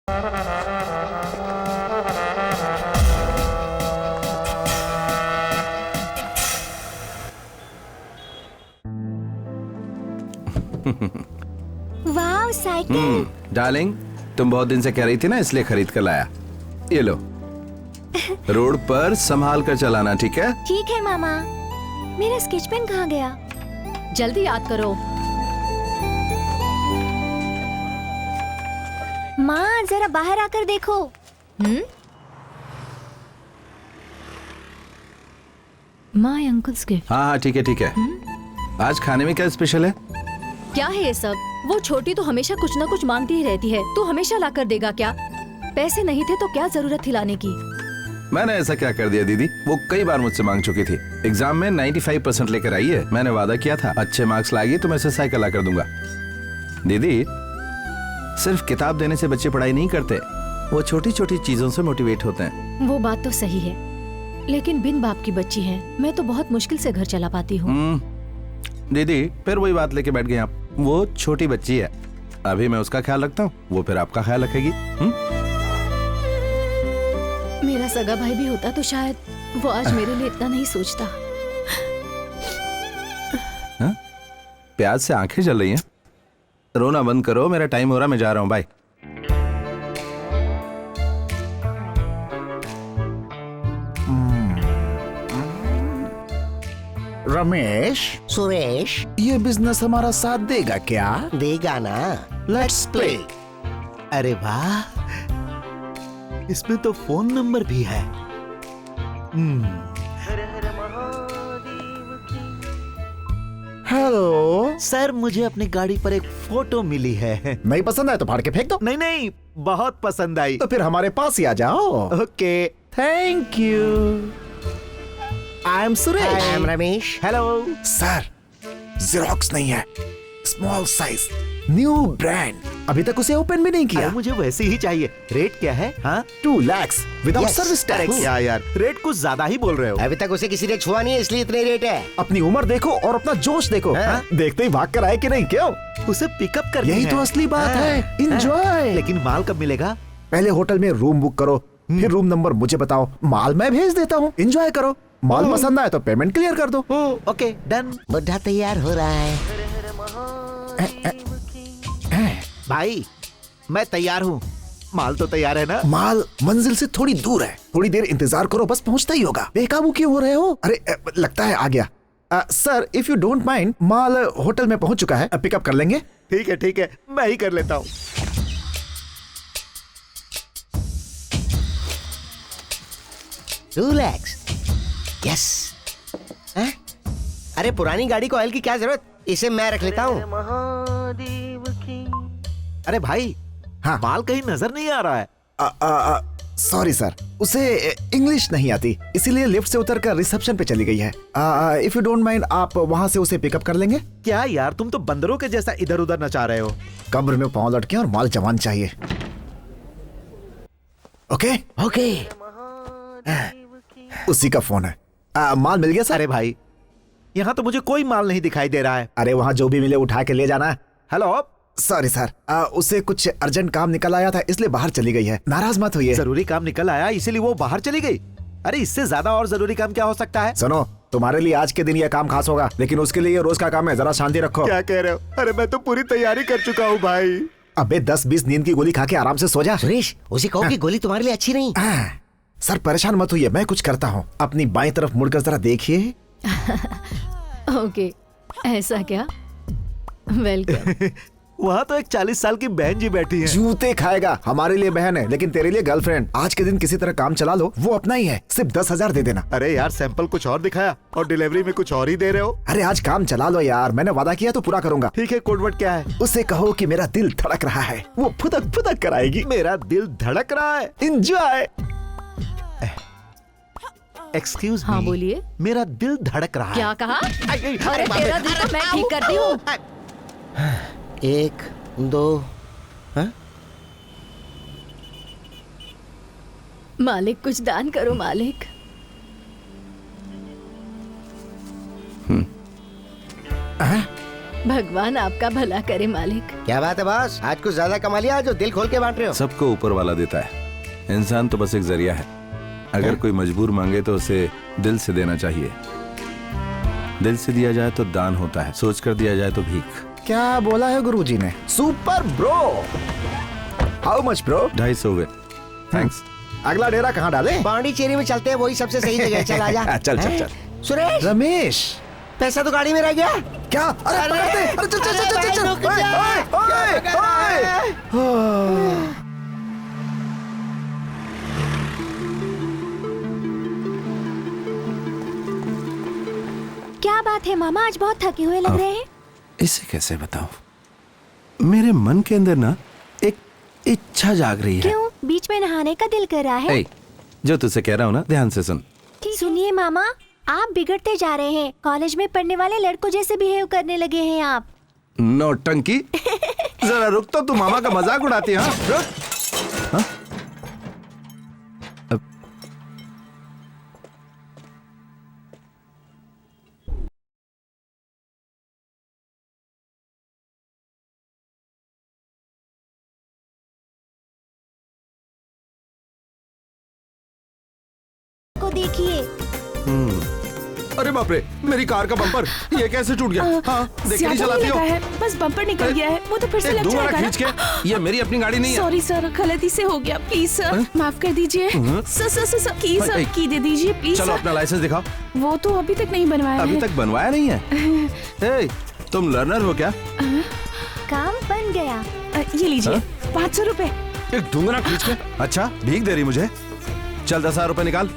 वाह cycle. Darling, तुम बहुत दिन से कह रही थी ना, इसलिए खरीद कर लाया। ये लो। रोड पर संभाल कर चलाना, ठीक है? ठीक है मामा। मेरा स्केच पेन कहाँ गया? जल्दी याद करो। माँ जरा बाहर आकर देखो। My uncle's gift. हाँ हाँ, ठीक है ठीक है। आज खाने में क्या स्पेशल है? क्या है ये सब? वो छोटी तो हमेशा कुछ ना कुछ मांगती ही रहती है। तू हमेशा ला कर देगा क्या? पैसे नहीं थे तो क्या जरूरत थी लाने की? मैंने ऐसा क्या कर दिया दीदी? वो कई बार मुझसे मांग चुकी थी। एग्जाम में 95% लेकर आई है। मैंने वादा किया था अच्छे मार्क्स लाएगी तो मैं इसे साइकिल ला कर दूंगा। दीदी, सिर्फ किताब देने से बच्चे पढ़ाई नहीं करते, वो छोटी छोटी चीजों से मोटिवेट होते हैं। वो बात तो सही है, लेकिन बिन बाप की बच्ची है। मैं तो बहुत मुश्किल से घर चला पाती हूँ। दीदी, फिर वही बात लेके बैठ गए आप। वो छोटी बच्ची है, अभी मैं उसका ख्याल रखता हूँ, वो फिर आपका ख्याल रखेगी। मेरा सगा भाई भी होता तो शायद वो आज मेरे लिए इतना नहीं सोचता। प्याज से आंखें जल रही हैं। रोना बंद करो, मेरा टाइम हो रहा, मैं जा रहा हूँ, बाय। रमेश, सुरेश, ये बिजनेस हमारा साथ देगा क्या? देगा ना। Let's play. अरे वाह, इसमें तो फोन नंबर भी है। हेलो सर, मुझे अपनी गाड़ी पर एक फोटो मिली है। नहीं पसंद आए तो फाड़ के फेंक दो। नहीं नहीं, बहुत पसंद आई। तो फिर हमारे पास ही आ जाओ। Okay, thank you. I am Suresh. I am Ramesh. Hello sir, xerox नहीं है, स्मॉल साइज, न्यू ब्रांड। अभी तक उसे ओपन भी नहीं किया। अरे मुझे वैसे ही चाहिए। रेट क्या है? हाँ, 2 लाख विदाउट Yes. सर्विस अरे टैक्स। क्या यार, रेट कुछ ज्यादा ही बोल रहे हो। अभी तक उसे किसी ने छुआ नहीं है, इसलिए इतने रेट है। अपनी उम्र देखो और अपना जोश देखो। हाँ? देखते ही भाग कर आए कि नहीं? क्यों? उसे पिकअप करनी यही है। तो असली बात हाँ, है। हाँ। एंजॉय। लेकिन माल कब मिलेगा? पहले होटल में रूम बुक करो, फिर रूम नंबर मुझे बताओ, माल मैं भेज देता हूँ। एंजॉय करो। माल पसंद आए तो पेमेंट क्लियर कर दो। Okay, done. बुढ़ा तैयार हो रहा है। भाई, मैं तैयार हूँ। माल तो तैयार है ना? माल मंजिल से थोड़ी दूर है, थोड़ी देर इंतजार करो, बस पहुंचता ही होगा। बेकाबू क्यों हो रहे हो? अरे लगता है आ गया। Sir, if you don't mind, mall hotel में पहुंच चुका है, पिकअप कर लेंगे। ठीक है, मैं ही कर लेता हूँ। $2 lakhs। यस। अरे पुरानी गाड़ी को ऑयल की क्या जरूरत, इसे मैं रख लेता हूँ। अरे भाई, हाँ। माल कहीं नजर नहीं आ रहा है। सॉरी सर, उसे इंग्लिश नहीं आती, इसीलिए लिफ्ट से उतरकर रिसेप्शन पे चली गई है। इफ यू डोंट माइंड, आप वहां से उसे पिकअप कर लेंगे। क्या यार, तुम तो बंदरों के जैसा इधर उधर नचा रहे हो। कब्र में पांव लटके और माल जवान चाहिए। Okay okay. उसी का फोन है। माल मिल गया सर? अरे भाई, यहाँ तो मुझे कोई माल नहीं दिखाई दे रहा है। अरे वहाँ जो भी मिले उठा के ले जाना। हेलो, सॉरी सर, उसे कुछ अर्जेंट काम निकल आया था, इसलिए बाहर चली गई है। नाराज मत होइए। जरूरी काम निकल आया इसीलिए वो बाहर चली गई? अरे इससे ज्यादा और जरूरी काम क्या हो सकता है? सुनो, तुम्हारे लिए आज के दिन यह काम खास होगा, लेकिन उसके लिए ये रोज का काम है। जरा शांति रखो। क्या कह रहे हो? अरे मैं तो पूरी तैयारी कर चुका हूँ भाई। अबे 10-20 नींद की गोली खा के आराम से सो जा। सुरेश, उसे कहो कि गोली तुम्हारे लिए अच्छी नहीं। सर परेशान मत होइए, मैं कुछ करता हूँ। अपनी बाईं तरफ मुड़कर जरा देखिए। ओके, ऐसा क्या? वेलकम। वहाँ तो एक 40 साल की बहन जी बैठी है। जूते खाएगा। हमारे लिए बहन है, लेकिन तेरे लिए गर्लफ्रेंड। आज के दिन किसी तरह काम चला लो, वो अपना ही है। सिर्फ 10,000 दे देना। अरे यार, सैंपल कुछ और दिखाया और डिलीवरी में कुछ और ही दे रहे हो। अरे आज काम चला लो यार, मैंने वादा किया तो पूरा करूंगा। ठीक है, कोडवर्ड क्या है? उसे कहो कि मेरा दिल धड़क रहा है, वो फुदक फुदक कराएगी। मेरा दिल धड़क रहा है। एंजॉय। एक्सक्यूज हाँ बोलिए। मेरा दिल धड़क रहा है। क्या कहा? अरे तेरा दिल तो मैं ठीक करती हूँ। 1, 2। मालिक, कुछ दान करो मालिक। भगवान आपका भला करे मालिक। क्या बात है बॉस, आज कुछ ज्यादा कमा लिया जो दिल खोल के बांट रहे हो। सबको ऊपर वाला देता है, इंसान तो बस एक जरिया है। अगर कोई मजबूर मांगे तो उसे दिल से देना चाहिए। दिल से दिया जाए तो दान होता है, सोच कर दिया जाए तो भीख। क्या बोला है गुरुजी ने? Super bro. How much bro? 250 हुए। थैंक्स। अगला डेरा कहाँ डाले? पांडिचेरी में चलते हैं, वही सबसे सही जगह है। चल आजा। चल चल चल। सुरेश, रमेश, पैसा तो गाड़ी में रह गया। क्या? अरे पकड़ते! अरे चल चल चल चल चल। रुक जा। ओए, ओए, ओए। क्या बात है मामा, आज बहुत थके हुए लग रहे हैं। इसे कैसे बताऊं? मेरे मन के अंदर ना एक इच्छा जाग रही है। क्यों? बीच में नहाने का दिल कर रहा है? ए, जो तुझसे कह रहा हूँ ना, ध्यान से सुन। सुनिए मामा, आप बिगड़ते जा रहे हैं। कॉलेज में पढ़ने वाले लड़कों जैसे बिहेव करने लगे हैं आप। नौटंकी। जरा रुक तो, तू मामा का मजाक उड़ाती है। हाँ? रुक। हाँ? अब को देखिए। अरे बाप रे, मेरी कार का बम्पर ये कैसे टूट गया? हाँ, देख के नहीं चलाती हो? है, बस बम्पर निकल गया है, वो तो फिर से लग दोबारा जाएगा खींच ना। के, ये मेरी अपनी गाड़ी नहीं है। सॉरी सर, गलती से हो गया, प्लीज सर माफ कर दीजिए। सर सर सर की सर की दे दीजिए प्लीज। चलो सर अपना लाइसेंस दिखाओ। वो तो अभी तक नहीं बनवाया अभी है। तक बनवाया नहीं है? ए, तुम लर्नर हो क्या? काम बन गया। ये लीजिए 500 रुपए। एक ढूंढना खींच के। अच्छा, भीख दे रही मुझे? चल 10,000 रुपए निकाल।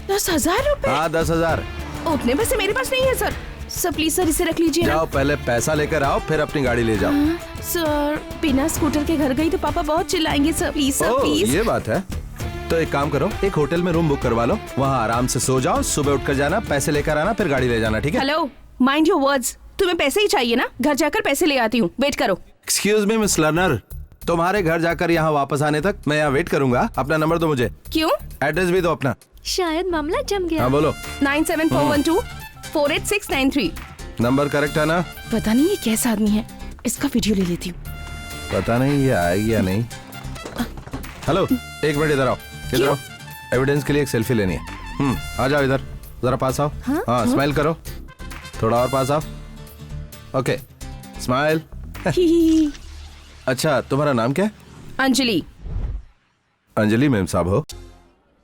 10,000 रुपए? हाँ 10,000। उतने पैसे मेरे पास नहीं है सर। सर प्लीज सर इसे रख लीजिए ना। जाओ, पहले पैसा लेकर आओ, फिर अपनी गाड़ी ले जाओ। सर बिना स्कूटर के घर गई तो पापा बहुत चिल्लाएंगे sir, please sir oh, please. ये बात है। तो एक काम करो, एक होटल में रूम बुक करवा लो, वहाँ आराम से सो जाओ, सुबह उठकर जाना, पैसे लेकर आना, फिर गाड़ी ले जाना, ठीक है? Hello, mind your words. तुम्हें पैसे ही चाहिए ना? घर जाकर पैसे ले आती हूँ, वेट करो। एक्सक्यूज मी मिस लर्नर, तुम्हारे घर जाकर यहाँ वापस आने तक मैं यहाँ वेट करूंगा। अपना नंबर दो मुझे। क्यों? एड्रेस भी दो अपना। शायद मामला जम गया। हाँ बोलो। 9741248693। नंबर करेक्ट है ना? पता नहीं ये कैसा आदमी है, इसका वीडियो ले लेती हूँ। पता नहीं ये आएगी या नहीं। हेलो, एक मिनट इधर आओ, इधर आओ। एविडेंस के लिए एक सेल्फी लेनी है। आ जाओ इधर, जरा पास आओ। हाँ स्माइल करो, थोड़ा और पास आओ। Okay, smile. अच्छा, तुम्हारा नाम क्या है? अंजलि। अंजलि मैम साहब हो?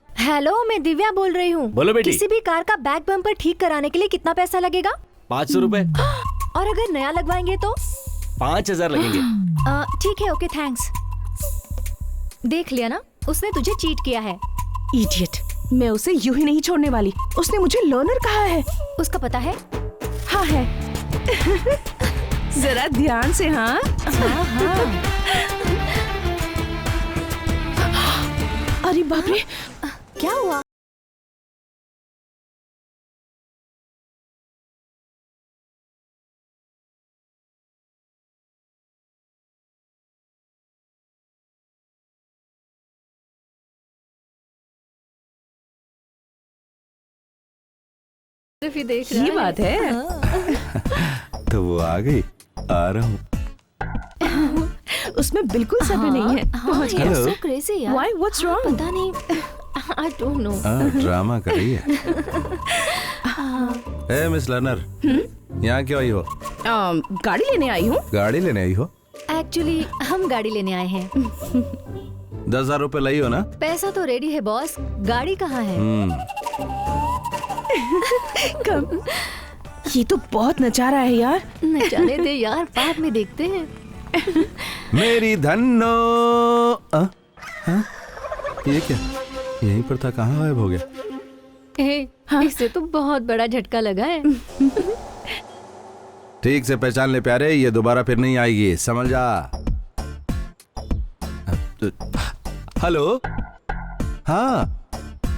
हेलो, मैं दिव्या बोल रही हूँ। बोलो बेटी। किसी भी कार का बैक बम्पर ठीक कराने के लिए कितना पैसा लगेगा? 500 रुपए। और अगर नया लगवाएंगे तो? 5,000 लगेंगे। ठीक है, ओके थैंक्स। देख लिया ना, उसने तुझे चीट किया है। इडियट, मैं उसे यूं ही नहीं छोड़ने वाली। उसने मुझे लर्नर कहा है। उसका पता है? हाँ है। जरा ध्यान से। हाँ अरे बाप रे, क्या हुआ? सिर्फ ही देख रहा ये है। बात है। तो वो आ गई, आ रहा हूँ। उसमें बिल्कुल सब्र नहीं है। पहुंच गया। Hello. so crazy यार। Why? What's wrong? पता नहीं। I don't know। ड्रामा कर रही है। ए मिस लर्नर, यहाँ क्यों आई हो? गाड़ी लेने आई हूँ। गाड़ी लेने आई हो? एक्चुअली हम गाड़ी लेने आए हैं। 10,000 रुपए लाई हो ना? पैसा तो रेडी है बॉस, गाड़ी कहाँ है? कम। ये तो बहुत नचा रहा है यार। न जाने दे यार, बाद में देखते हैं। मेरी धन्नो। ये क्या? यहीं पर था, कहाँ गायब हो गया? इससे तो बहुत बड़ा झटका लगा है। ठीक से पहचान ले प्यारे, ये दोबारा फिर नहीं आएगी, समझ जा। हेलो, हाँ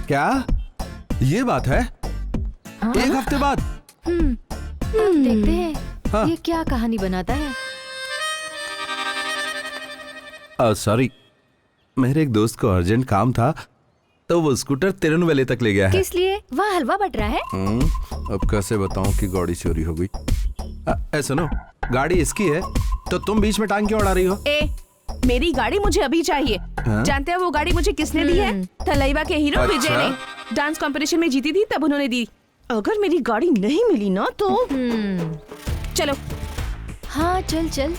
क्या ये बात है? एक हफ्ते बाद? देखते हैं हाँ। ये क्या कहानी बनाता है। सॉरी, मेरे एक दोस्त को अर्जेंट काम था तो वो स्कूटर तिरुनवेले तक ले गया है। किस लिए? वहाँ हलवा बट रहा है। अब कैसे बताऊं कि गाड़ी चोरी हो गई। सुनो, गाड़ी इसकी है तो तुम बीच में टांग क्यों अड़ा रही हो? मेरी गाड़ी मुझे अभी चाहिए। जानते हो वो गाड़ी मुझे किसने दी है? थलैवा के हीरो विजय ने। डांस कंपटीशन में जीती थी तब उन्होंने दी। अगर मेरी गाड़ी नहीं मिली ना तो चलो। हाँ चल चल।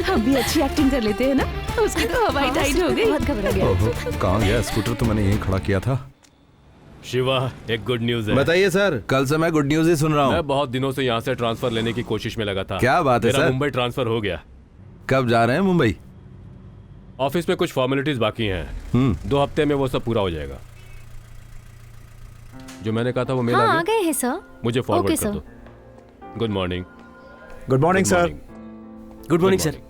हम भी अच्छी एक्टिंग कर लेते हैं ना। उसकी तो हवाई टाइट हो गई। बहुत घबरा गया। ओहो, कहाँ गया स्कूटर? तो मैंने यहीं खड़ा किया था। शिवा, एक गुड न्यूज है। बताइए सर। कल से मैं गुड न्यूज ही सुन रहा हूँ। मैं बहुत दिनों से यहाँ से ट्रांसफर लेने की कोशिश में लगा था। क्या बात है मेरा सर? मुंबई ट्रांसफर हो गया। कब जा रहे हैं मुंबई? ऑफिस में कुछ फॉर्मेलिटीज बाकी हैं। 2 हफ्ते में वो सब पूरा हो जाएगा। जो मैंने कहा था वो मेल हाँ आ आ गया। गए हैं सर। मुझे फॉरवर्ड ओके, कर सर। दो। Good morning. Good morning sir. Good morning sir.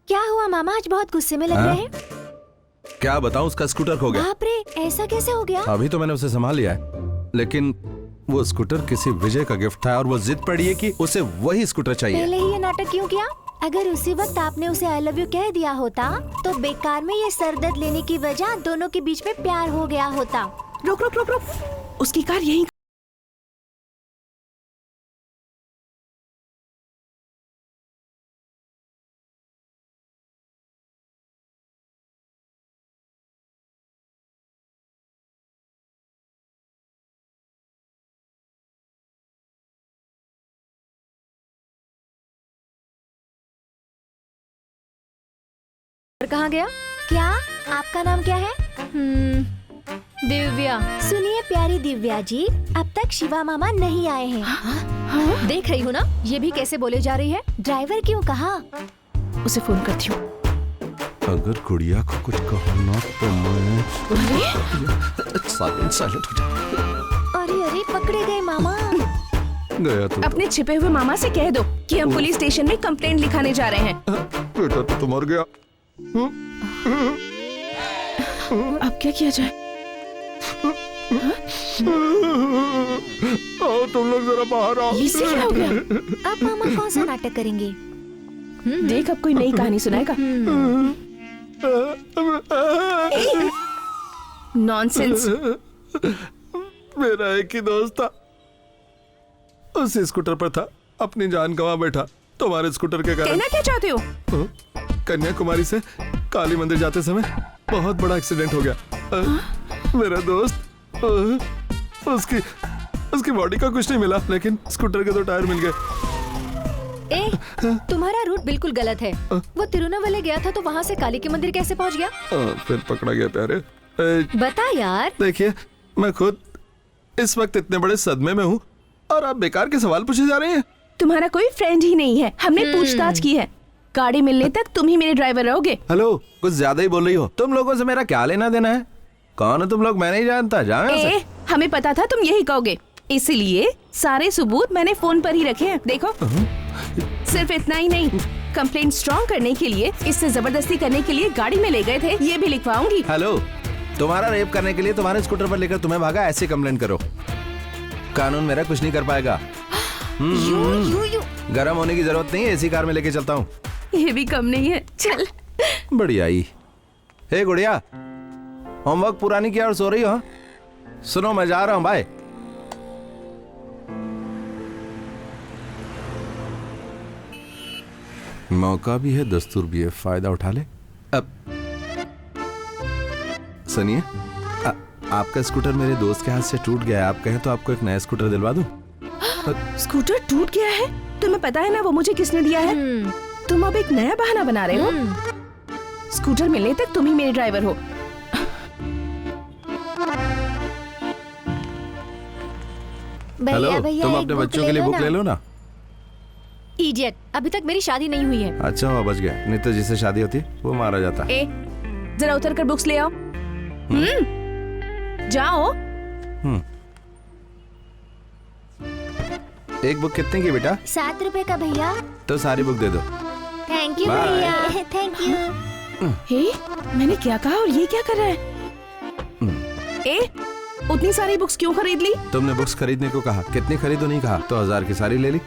क्या हुआ मामा, आज बहुत गुस्से में लग हाँ? रहे हैं। क्या बताऊं, उसका स्कूटर खो गया। बाप रे, ऐसा कैसे हो गया? अभी तो मैंने उसे संभाल लिया है, लेकिन वो स्कूटर किसी विजय का गिफ्ट था और वो जिद पड़ी है कि उसे वही स्कूटर चाहिए। पहले ही ये नाटक क्यों किया? अगर उसी वक्त आपने उसे आई लव यू कह दिया होता तो बेकार में ये सरदर्द लेने की वजह दोनों के बीच में प्यार हो गया होता। रुक रुक रुक रुक। उसकी कार यहीं। कहाँ गया? क्या आपका नाम क्या है? दिव्या। सुनिए प्यारी दिव्या जी, अब तक शिवा मामा नहीं आए हैं। देख रही हूँ ना, ये भी कैसे बोले जा रही है। ड्राइवर क्यों कहा? उसे फोन करती हूँ। अगर गुड़िया को कुछ कहा ना तो मैं साइलेंट हो जा। अरे अरे, पकड़े गए मामा। गया तो अपने छिपे हुए मामा से कह दो कि हम पुलिस स्टेशन में कंप्लेंट लिखाने जा रहे हैं। बेटा तो मर गया। अब क्या किया जाए? आओ तुम लोग जरा बाहर आओ। इससे क्या हो गया? अब मामा कौन सा नाटक करेंगे? देख अब कोई नई कहानी सुनाएगा। नॉनसेंस। मेरा एक ही दोस्त था, उसी स्कूटर पर था, अपनी जान गंवा बैठा तुम्हारे स्कूटर के कारण। कहना क्या चाहते हो? कन्याकुमारी से काली मंदिर जाते समय बहुत बड़ा एक्सीडेंट हो गया। मेरा दोस्त उसकी बॉडी का कुछ नहीं मिला, लेकिन स्कूटर के 2 टायर मिल गए। तुम्हारा रूट बिल्कुल गलत है। वो तिरुनावले गया था तो वहाँ से काली के मंदिर कैसे पहुँच गया? फिर पकड़ा गया प्यारे। बता यार। देखिए, मैं खुद इस वक्त इतने बड़े सदमे में हूँ और आप बेकार के सवाल पूछे जा रहे हैं। तुम्हारा कोई फ्रेंड ही नहीं है। हमने पूछताछ की है। गाड़ी मिलने तक तुम ही मेरे ड्राइवर रहोगे। हेलो, कुछ ज्यादा ही बोल रही हो। तुम लोगों से मेरा क्या लेना देना है? कौन हो तुम लोग? मैं नहीं जानता। जाओ यहाँ से। हमें पता था तुम यही कहोगे, इसलिए सारे सबूत मैंने फोन पर ही रखे हैं। देखो, सिर्फ इतना ही नहीं, कंप्लेंट स्ट्रॉन्ग करने के लिए, इससे जबरदस्ती करने के लिए गाड़ी में ले गए थे, ये भी लिखवाऊंगी। हेलो, तुम्हारा रेप करने के लिए तुम्हारे स्कूटर पर लेकर तुम्हें भागा, ऐसे कंप्लेंट करो। कानून मेरा कुछ नहीं कर पाएगा। गरम होने की जरूरत नहीं है, एसी कार में लेके चलता हूँ। ये भी कम नहीं है। चल। बढ़िया ही। हे गुड़िया, होमवर्क पूरा नहीं किया और सो रही हो? सुनो, मैं जा रहा हूँ, बाय। मौका भी है, दस्तूर भी है, फायदा उठा ले। अब सुनिए, आपका स्कूटर मेरे दोस्त के हाथ से टूट गया है। आप कहें तो आपको एक नया स्कूटर दिलवा दूं? स्कूटर टूट गया है? तुम्हें पता है ना वो मुझे किसने दिया है? तुम अब एक नया बहाना बना रहे हो। स्कूटर मिलने तक तुम ही मेरे ड्राइवर हो। हेलो, भैया तुम एक अपने बुक बच्चों के लिए बुक ले लो ना। इडियट, अभी तक मेरी शादी नहीं हुई है। अच्छा हुआ बच गया, नहीं तो जिससे शादी होती वो मारा जाता। जरा उतर कर बुक्स ले आओ। जाओ। एक बुक कितने की बेटा? 7 रुपए का भैया। तो सारी बुक दे दो। Thank you Bye. भैया, थैंक यू। हे, मैंने क्या कहा और ये क्या कर रहा है? उतनी सारी बुक्स क्यों खरीद ली? तुमने बुक्स खरीदने को कहा, कितनी खरीदो नहीं कहा, तो 1000 की सारी ले ली।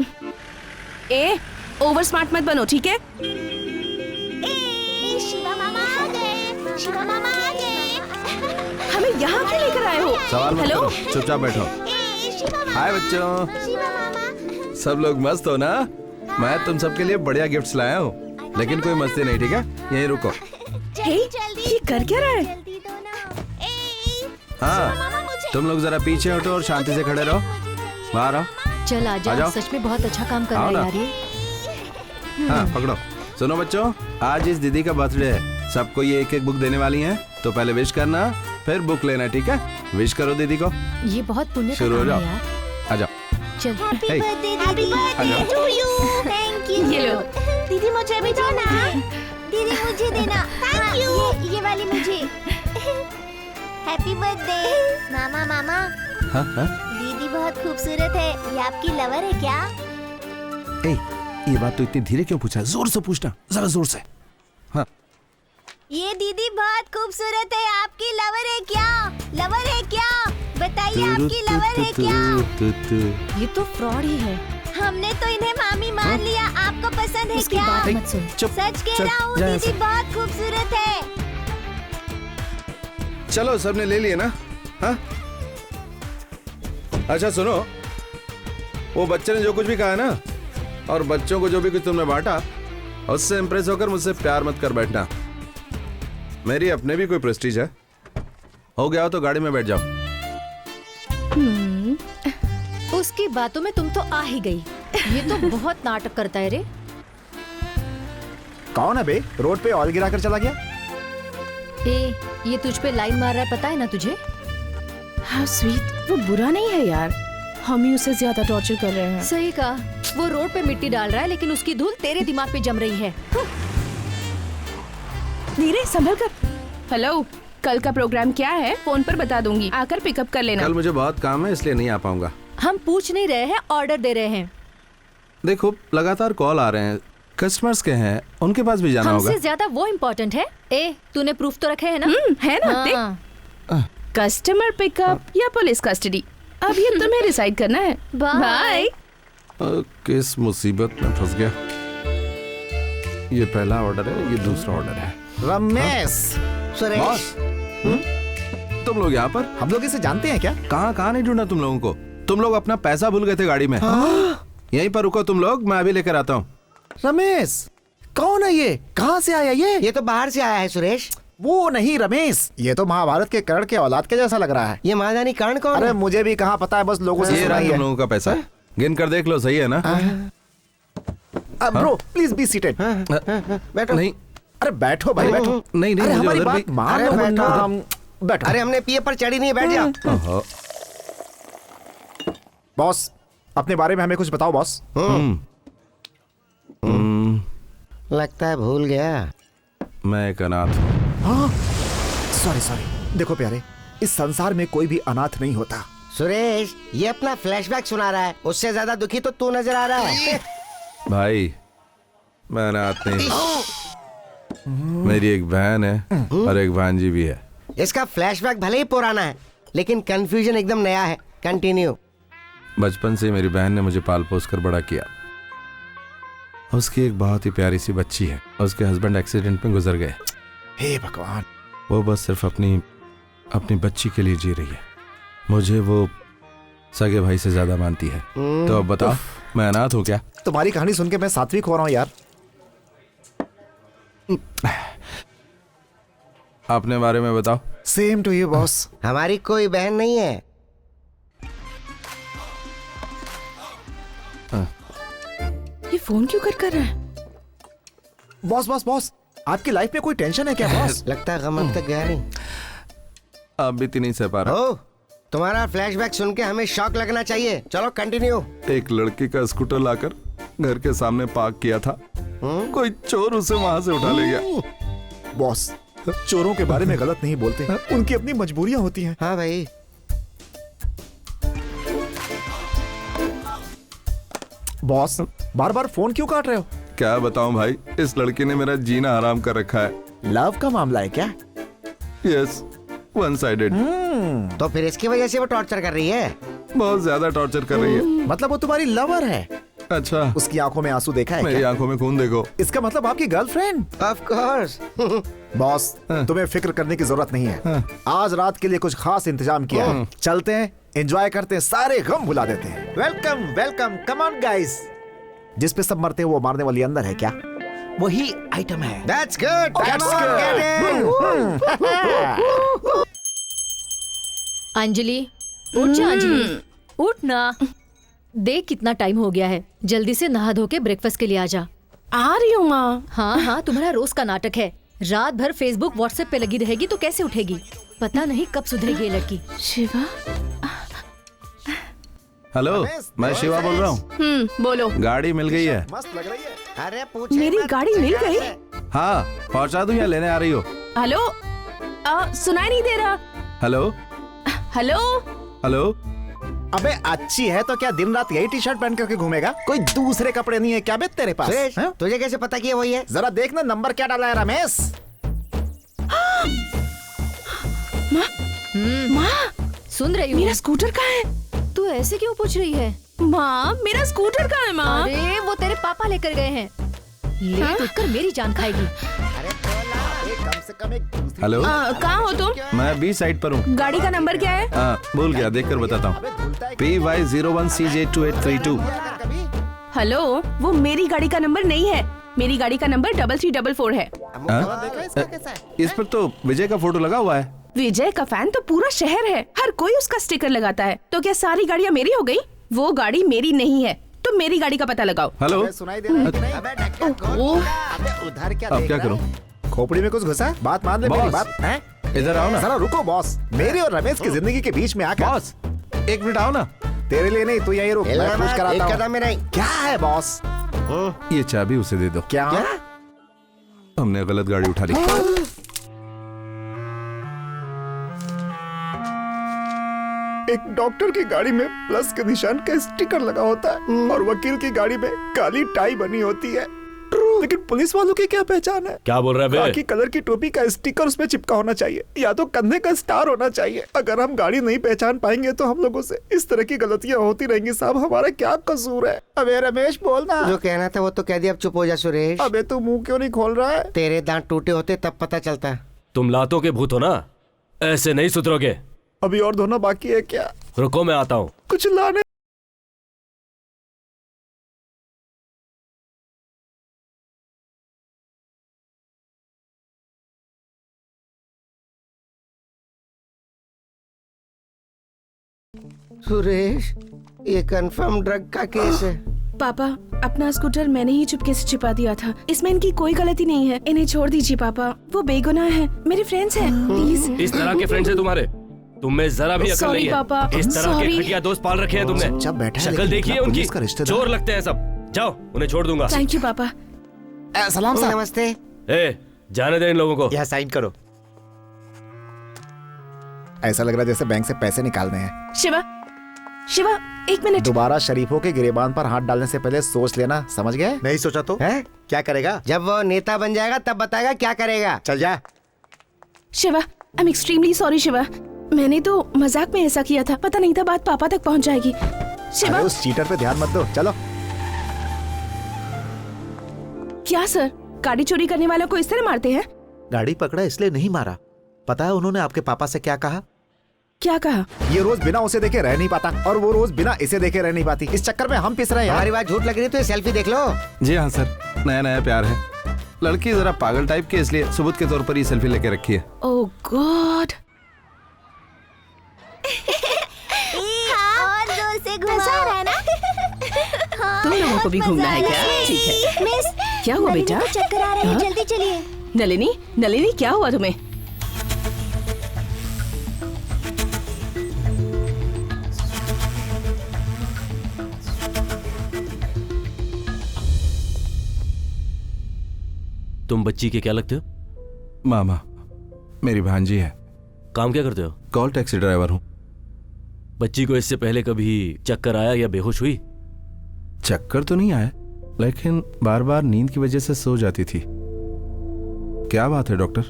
ओवर स्मार्ट मत बनो, ठीक है? शिवा मामा आ गए। शिवा मामा आ गए। हमें यहाँ क्यों लेकर आए हो? सवाल मत हेलो करो, चुपचाप बैठो। शिवा मामा, हाय बच्चों, शिवा मामा। सब लोग मस्त हो ना? मैं तुम सबके लिए बढ़िया गिफ्ट्स लाया हूँ, लेकिन कोई मस्ती नहीं, ठीक है? यहीं रुको। हे, ये कर क्या रहा है? जल्दी दो ना। शिवा हाँ, मामा मुझे। तुम लोग जरा पीछे हटो और शांति से खड़े रहो। बाहर आओ। चल आ आजा, जाओ। सच में बहुत अच्छा काम कर रहा आओ है ना। यार ये। हाँ, पकड़ो। सुनो बच्चों, आज इस दीदी का बर्थडे है, सबको ये एक एक बुक देने वाली हैं, तो पहले विश करना, फिर बुक लेना, ठीक है? विश करो दीदी को। ये बहुत पुण्य का शुरू हो काम है जाओ। यार। आ जाओ। चल Hey. Happy birthday to you. Thank you. ये लो। दीदी मुझे भी दो ना। दीदी मुझे देना। Thank you. ये वाली मुझे। हैप्पी बर्थडे मामा। मामा, हाँ, हाँ? दीदी बहुत खूबसूरत है। ये आपकी लवर है क्या? ए, ये बात तो इतनी धीरे क्यों पूछा? जोर से पूछना, जरा जोर से। हाँ, ये दीदी बहुत खूबसूरत है। आपकी लवर है क्या? लवर है क्या? बताइए आपकी लवर है क्या? ये तो फ्रॉड ही है। हमने तो इन्हें मामी मान लिया। आपको पसंद है उसकी क्या? बात मत सुन। चुप। सच कह चल, रहा हूँ, जा यहाँ दीदी से। बहुत खूबसूरत है। चलो, सबने ले लिए ना? हाँ? अच्छा सुनो, वो बच्चे ने जो कुछ भी कहा है ना, और बच्चों को जो भी कुछ तुमने बांटा, उससे इम्प्रेस होकर मुझसे प्यार मत कर बैठना। मेरी अपने भी कोई प्रेस्टीज है। हो गया हो तो गाड़ी में बैठ जाओ। उसकी बातों में तुम तो आ ही गई। ये तो बहुत नाटक करता है रे। कौन है बे? रोड पे ऑयल गिरा कर चला गया? ए, ये तुझ पे लाइन मार रहा है, पता है ना तुझे? हाँ स्वीट, वो बुरा नहीं है यार, हम ही उसे ज्यादा टॉर्चर कर रहे हैं। सही कहा। वो रोड पे मिट्टी डाल रहा है, लेकिन उसकी धूल तेरे दिमाग पे जम रही है। धीरे संभल कर। हेलो, कल का प्रोग्राम क्या है? फोन पर बता दूंगी, आकर पिकअप कर लेना। कल मुझे बहुत काम है, इसलिए नहीं आ पाऊंगा। हम पूछ नहीं रहे हैं, ऑर्डर दे रहे हैं। देखो, लगातार कॉल आ रहे हैं, कस्टमर्स के हैं, उनके पास भी जाना होगा। हमसे ज्यादा वो इम्पोर्टेंट है। ए, तूने प्रूफ तो रखे है ना? है ना? देख, हाँ। कस्टमर पिकअप या पुलिस कस्टडी, अब ये तुम्हें डिसाइड करना है। बाय। बाय। किस मुसीबत में फंस गया। ये पहला ऑर्डर है, ये दूसरा ऑर्डर है। रमेश, सुरेश, बॉस, तुम लोग यहाँ पर? हम लोग इसे जानते हैं क्या? कहाँ नहीं ढूंढा तुम लोगों को? तुम लोग अपना पैसा भूल गए थे गाड़ी में। यहीं पर रुको तुम लोग, मैं अभी लेकर आता हूँ। रमेश, कौन है ये? कहाँ से आया ये? ये तो बाहर से आया है सुरेश। वो नहीं रमेश, ये तो महाभारत के कर्ण के औलाद के जैसा लग रहा है। ये महादानी कर्ण कौन अरे है? मुझे भी कहाँ पता है, बस लोगों से ये सुना रहा ही तुम है। लोगों का पैसा, गिन कर देख लो, सही है ना? Bro please be seated. बैठो। नहीं अरे बैठो भाई, बैठो। नहीं अरे मुझे हमारी उधर बात भी- मान अरे लो बैठो। वरना हम बैठो। अरे हमने पिए पर चढ़ी नहीं है, बैठ जा। ओहो, बॉस, अपने बारे में हमें कुछ बताओ बॉस। लगता है भूल गया। मैं एक अनाथ हूँ। हाँ, सॉरी। देखो प्यारे, इस संसार में कोई भी अनाथ नहीं होता। सुरेश, ये अपना फ्लैशबैक सुना रहा है, उससे ज्यादा दुखी तो तू नजर आ रहा है। भाई, मैं अनाथ नहीं, मेरी एक बहन है और एक भांजी भी है। इसका फ्लैशबैक भले ही पुराना है, लेकिन कंफ्यूजन एकदम नया है। कंटिन्यू। बचपन से मेरी बहन ने मुझे पाल पोस कर बड़ा किया। उसकी एक बहुत ही प्यारी सी बच्ची है, उसके हस्बैंड एक्सीडेंट में गुजर गए। हे भगवान, वो बस सिर्फ अपनी बच्ची के लिए जी रही है। मुझे वो सगे भाई से ज्यादा मानती है। तो अब बताओ, मैं अनाथ हूँ क्या? तुम्हारी कहानी सुन के मैं सात्विक हो रहा हूँ यार। अपने बारे में बताओ। Same to you boss. हमारी कोई बहन नहीं है। ये फोन क्यों कर रहा है? बॉस, आपकी लाइफ में कोई टेंशन है क्या बॉस? लगता है गम अब तक गया नहीं। अब भी नहीं सह पा रहा। ओ, तुम्हारा फ्लैशबैक सुन के हमें शॉक लगना चाहिए। चलो कंटिन्यू। एक लड़की का स्कूटर लाकर घर के सामने पार्क किया था, कोई चोर उसे वहां से उठा ले गया। बॉस, चोरों के बारे में गलत नहीं बोलते, उनकी अपनी मजबूरियां होती हैं। हाँ भाई। बॉस, बार बार फोन क्यों काट रहे हो? क्या बताऊं भाई, इस लड़की ने मेरा जीना हराम कर रखा है। लव का मामला है क्या? Yes, one sided. तो फिर इसकी वजह से वो टॉर्चर कर रही है। बहुत ज्यादा टॉर्चर कर रही है। मतलब वो तुम्हारी लवर है? अच्छा, उसकी आंखों में आंसू देखा है मेरी क्या? आंखों में खून देखो। इसका मतलब आपकी गर्लफ्रेंड। Of course. बॉस, हाँ। तुम्हें फिक्र करने की जरूरत नहीं है। हाँ। आज रात के लिए कुछ खास इंतजाम किया है। चलते हैं, एंजॉय करते हैं, सारे गम भुला देते हैं। Welcome welcome, come on guys. जिस पे सब मरते हैं वो मारने वाली अंदर है क्या? वही आइटम है। That's good. अंजलि, उठ जा अंजलि, उठ ना। देख कितना टाइम हो गया है, जल्दी से नहा धो के ब्रेकफास्ट के लिए आ जा। आ रही हूँ माँ। हाँ हाँ, तुम्हारा रोज का नाटक है। रात भर फेसबुक व्हाट्सएप पे लगी रहेगी तो कैसे उठेगी? पता नहीं कब सुधरेगी ये लड़की। शिवा। हेलो, मैं शिवा बोल रहा हूँ। बोलो। गाड़ी मिल गई है। मस्त लग रही है। अरे पूछ मेरी गाड़ी मिल गई? हाँ, पहुँचा दूं या लेने आ रही हो? हेलो, सुनाई नहीं दे रहा। Hello hello. हेलो। अबे अच्छी है तो क्या दिन रात यही टी शर्ट पहन करके घूमेगा? कोई दूसरे कपड़े नहीं है क्या बे तेरे पास? सुरेश, हाँ? तुझे कैसे पता कि ये वही है? जरा देखना नंबर क्या डाला है रमेश। माँ, सुन रही मेरा हूँ। स्कूटर कहाँ है? तू ऐसे क्यों पूछ रही है? माँ, मेरा स्कूटर कहाँ है माँ? अरे वो तेरे पापा लेकर गए हैं। लेट उठकर मेरी जान खाएगी। कम से कम एक दूसरी- हेलो, कहाँ हो तुम? मैं बी साइड पर हूँ। गाड़ी का नंबर क्या है? भूल गया, देखकर बताता हूँ। PY01CJ2832। हेलो, वो मेरी गाड़ी का नंबर नहीं है। मेरी गाड़ी का नंबर 3344 है। इस पर तो विजय का फोटो लगा हुआ है। विजय का फैन तो पूरा शहर है, हर कोई उसका स्टिकर लगाता है। तो क्या सारी गाड़ियाँ मेरी हो गई? वो गाड़ी मेरी नहीं है, तो मेरी गाड़ी का पता लगाओ। हेलो, अबे सुनाई दे रहा है कि नहीं? अबे ढक्कन खोल। ओह। अबे उधर क्या अब देख क्या रहा करूं? है? खोपड़ी में कुछ घुसा? बात मान ले मेरी बॉस। बात। हैं? इधर आओ ना। जरा रुको बॉस, मेरी और रमेश की जिंदगी के बीच में आकर। बॉस, एक मिनट आओ ना। तेरे लिए नहीं, तू यहीं रुक, मैं कुछ एक कराता हूँ। कदम में नहीं। क्या है बॉस? ये चाबी उसे दे दो। क्या? हमने गलत गाड़ी उठा ली। एक डॉक्टर की गाड़ी में प्लस के निशान का स्टिकर लगा होता है और वकील की गाड़ी में काली टाई बनी होती है। लेकिन पुलिस वालों की क्या पहचान है? क्या बोल रहा है बे? खाकी कलर की टोपी का स्टिकर उसमें चिपका होना चाहिए या तो कंधे का स्टार होना चाहिए। अगर हम गाड़ी नहीं पहचान पाएंगे तो हम लोगों से इस तरह की गलतियां होती रहेंगी। साहब, हमारा क्या कसूर है? अबे रमेश बोलना। जो कहना था वो तो कह दिया, अब चुप हो जा सुरेश। अबे तू मुंह क्यों नहीं खोल रहा है? तेरे दांत टूटे होते तब पता चलता। तुम लातों के भूत हो ना, ऐसे नहीं सुधरोगे। अभी और धोना बाकी है क्या? रुको, मैं आता हूँ। कुछ लाने। सुरेश, ये कंफर्म ड्रग का केस है। पापा, अपना स्कूटर मैंने ही चुपके से छिपा दिया था। इसमें इनकी कोई गलती नहीं है। इन्हें छोड़ दीजिए पापा, वो बेगुनाह है, मेरे फ्रेंड्स हैं। प्लीज। इस तरह के फ्रेंड्स हैं तुम्हारे? तुम में जरा भी अकल Sorry, नहीं है। पापा, इस तरह के sorry। घटिया दोस्त पाल रखे हैं तुमने। चुपचाप बैठा है, शक्ल लेकिन देखिए इतना उनकी, पुलिस का रिश्तेदार। चोर लगते हैं सब। जाओ, उन्हें छोड़ दूंगा। थैंक यू पापा। सलाम साहब। नमस्ते। ए, जाने दे इन लोगों को। यहाँ साइन करो। ऐसा लग रहा है जैसे बैंक से पैसे निकालने हैं। शिवा, शिवा, एक मिनट। दोबारा शरीफों के गिरेबान पर हाथ डालने से पहले सोच लेना, समझ गए? नहीं सोचा तो है? क्या करेगा? जब वो नेता बन जाएगा तब बताएगा क्या करेगा। चल जा। Shiva, I am extremely sorry Shiva. मैंने तो मजाक में ऐसा किया था, पता नहीं था बात पापा तक पहुंच जाएगी। शिवा। अरे उस चीटर पे ध्यान मत दो, चलो। क्या सर, गाड़ी चोरी करने वालों को इस तरह मारते हैं? गाड़ी पकड़ा इसलिए नहीं मारा। पता है उन्होंने आपके पापा से क्या कहा? क्या कहा? ये रोज बिना उसे देखे रह नहीं पाता और वो रोज बिना इसे देखे रह नहीं पाती। इस चक्कर में हम पिस रहे हैं हमारी यार। बात झूठ लग रही है तो ये सेल्फी देख लो। जी हाँ सर, नया नया प्यार है। लड़की जरा पागल टाइप की, इसलिए सबूत के तौर पर ये सेल्फी लेके रखी है। ओह गॉड। और जोर से घुमा रहा है ना? हाँ, तुम लोगों को बहुत भी घूमना है मजा क्या? आया। ठीक है। मिस, क्या हुआ नलिनी बेटा? को चक्कर आ रहे हैं, हाँ? जल्दी चलिए। नलिनी, नलिनी क्या हुआ तुम्हें? तुम बच्ची के क्या लगते हो? मामा, मेरी भांजी है। काम क्या करते हो? कॉल टैक्सी ड्राइवर हूँ। बच्ची को इससे पहले कभी चक्कर आया या बेहोश हुई? चक्कर तो नहीं आया, लेकिन बार बार नींद की वजह से सो जाती थी। क्या बात है डॉक्टर?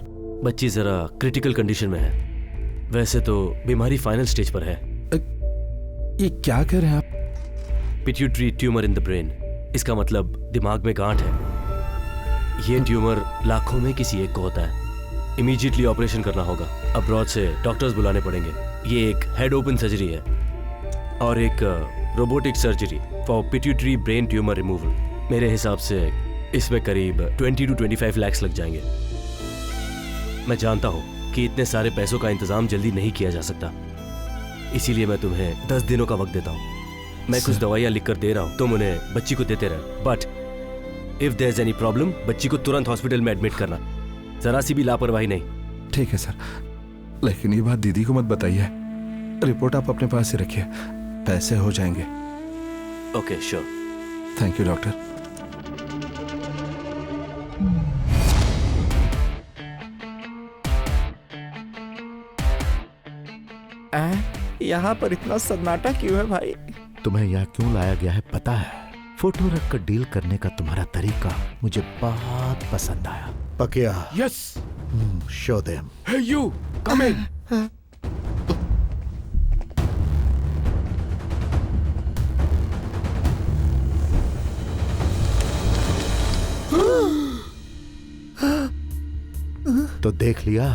बच्ची जरा क्रिटिकल कंडीशन में है। वैसे तो बीमारी फाइनल स्टेज पर है। ये क्या कह रहे हैं आप? Pituitary tumour in the brain. इसका मतलब दिमाग में गांठ है। ये ट्यूमर लाखों में किसी एक को होता है। इमीडिएटली ऑपरेशन करना होगा। अब्रॉड से डॉक्टर्स बुलाने पड़ेंगे। ये एक हेड ओपन सर्जरी है और एक robotic surgery for pituitary brain tumour removal. मेरे हिसाब से इसमें करीब 20 to 25 लाख लग जाएंगे। मैं जानता हूँ कि इतने सारे पैसों का इंतजाम जल्दी नहीं किया जा सकता, इसीलिए मैं तुम्हें 10 दिनों का वक्त देता हूँ। मैं कुछ दवाइयाँ लिख कर दे रहा हूँ, तुम उन्हें बच्ची को देते रहे। But if there is any problem, बच्ची को तुरंत हॉस्पिटल में एडमिट करना, जरा सी भी लापरवाही नहीं। ठीक है सर, लेकिन ये बात दीदी को मत बताइए। रिपोर्ट आप अपने पास ही रखिए, पैसे हो जाएंगे। Okay sure. Thank you doctor. यहाँ पर इतना सन्नाटा क्यों है भाई? तुम्हें यहाँ क्यों लाया गया है पता है? फोटो रख कर डील करने का तुम्हारा तरीका मुझे बहुत पसंद आया। Pakiya, yes, show them. Hey you, come in. तो देख लिया,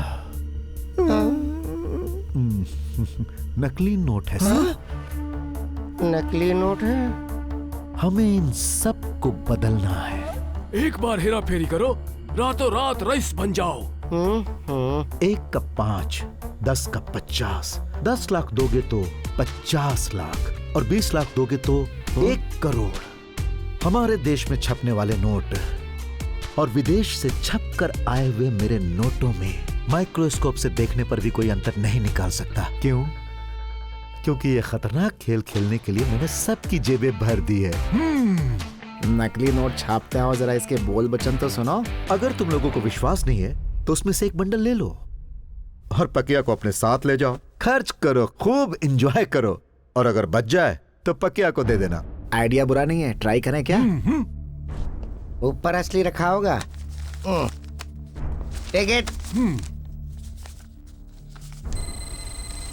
नकली नोट है सर। नकली नोट है? हमें इन सब को बदलना है। एक बार हेरा फेरी करो, रातों रात रईस बन जाओ। 1 का 5, 10 का 50, 10 लाख दोगे तो 50 लाख और 20 लाख दोगे तो 1 करोड़। हमारे देश में छपने वाले नोट और विदेश से छप कर आए हुए मेरे नोटों में माइक्रोस्कोप से देखने पर भी कोई अंतर नहीं निकाल सकता। क्यों? क्योंकि ये खतरनाक खेल खेलने के लिए मैंने सबकी जेबें भर दी है। नकली नोट छापते हो, जरा इसके बोल बचन तो सुनो। अगर तुम लोगों को विश्वास नहीं है तो उसमें से एक बंडल ले लो और पकिया को अपने साथ ले जाओ, खर्च करो, खूब एंजॉय करो, और अगर बच जाए तो पकिया को दे देना। आइडिया बुरा नहीं है, ट्राई करें क्या? ऊपर असली रखा होगा। Take it.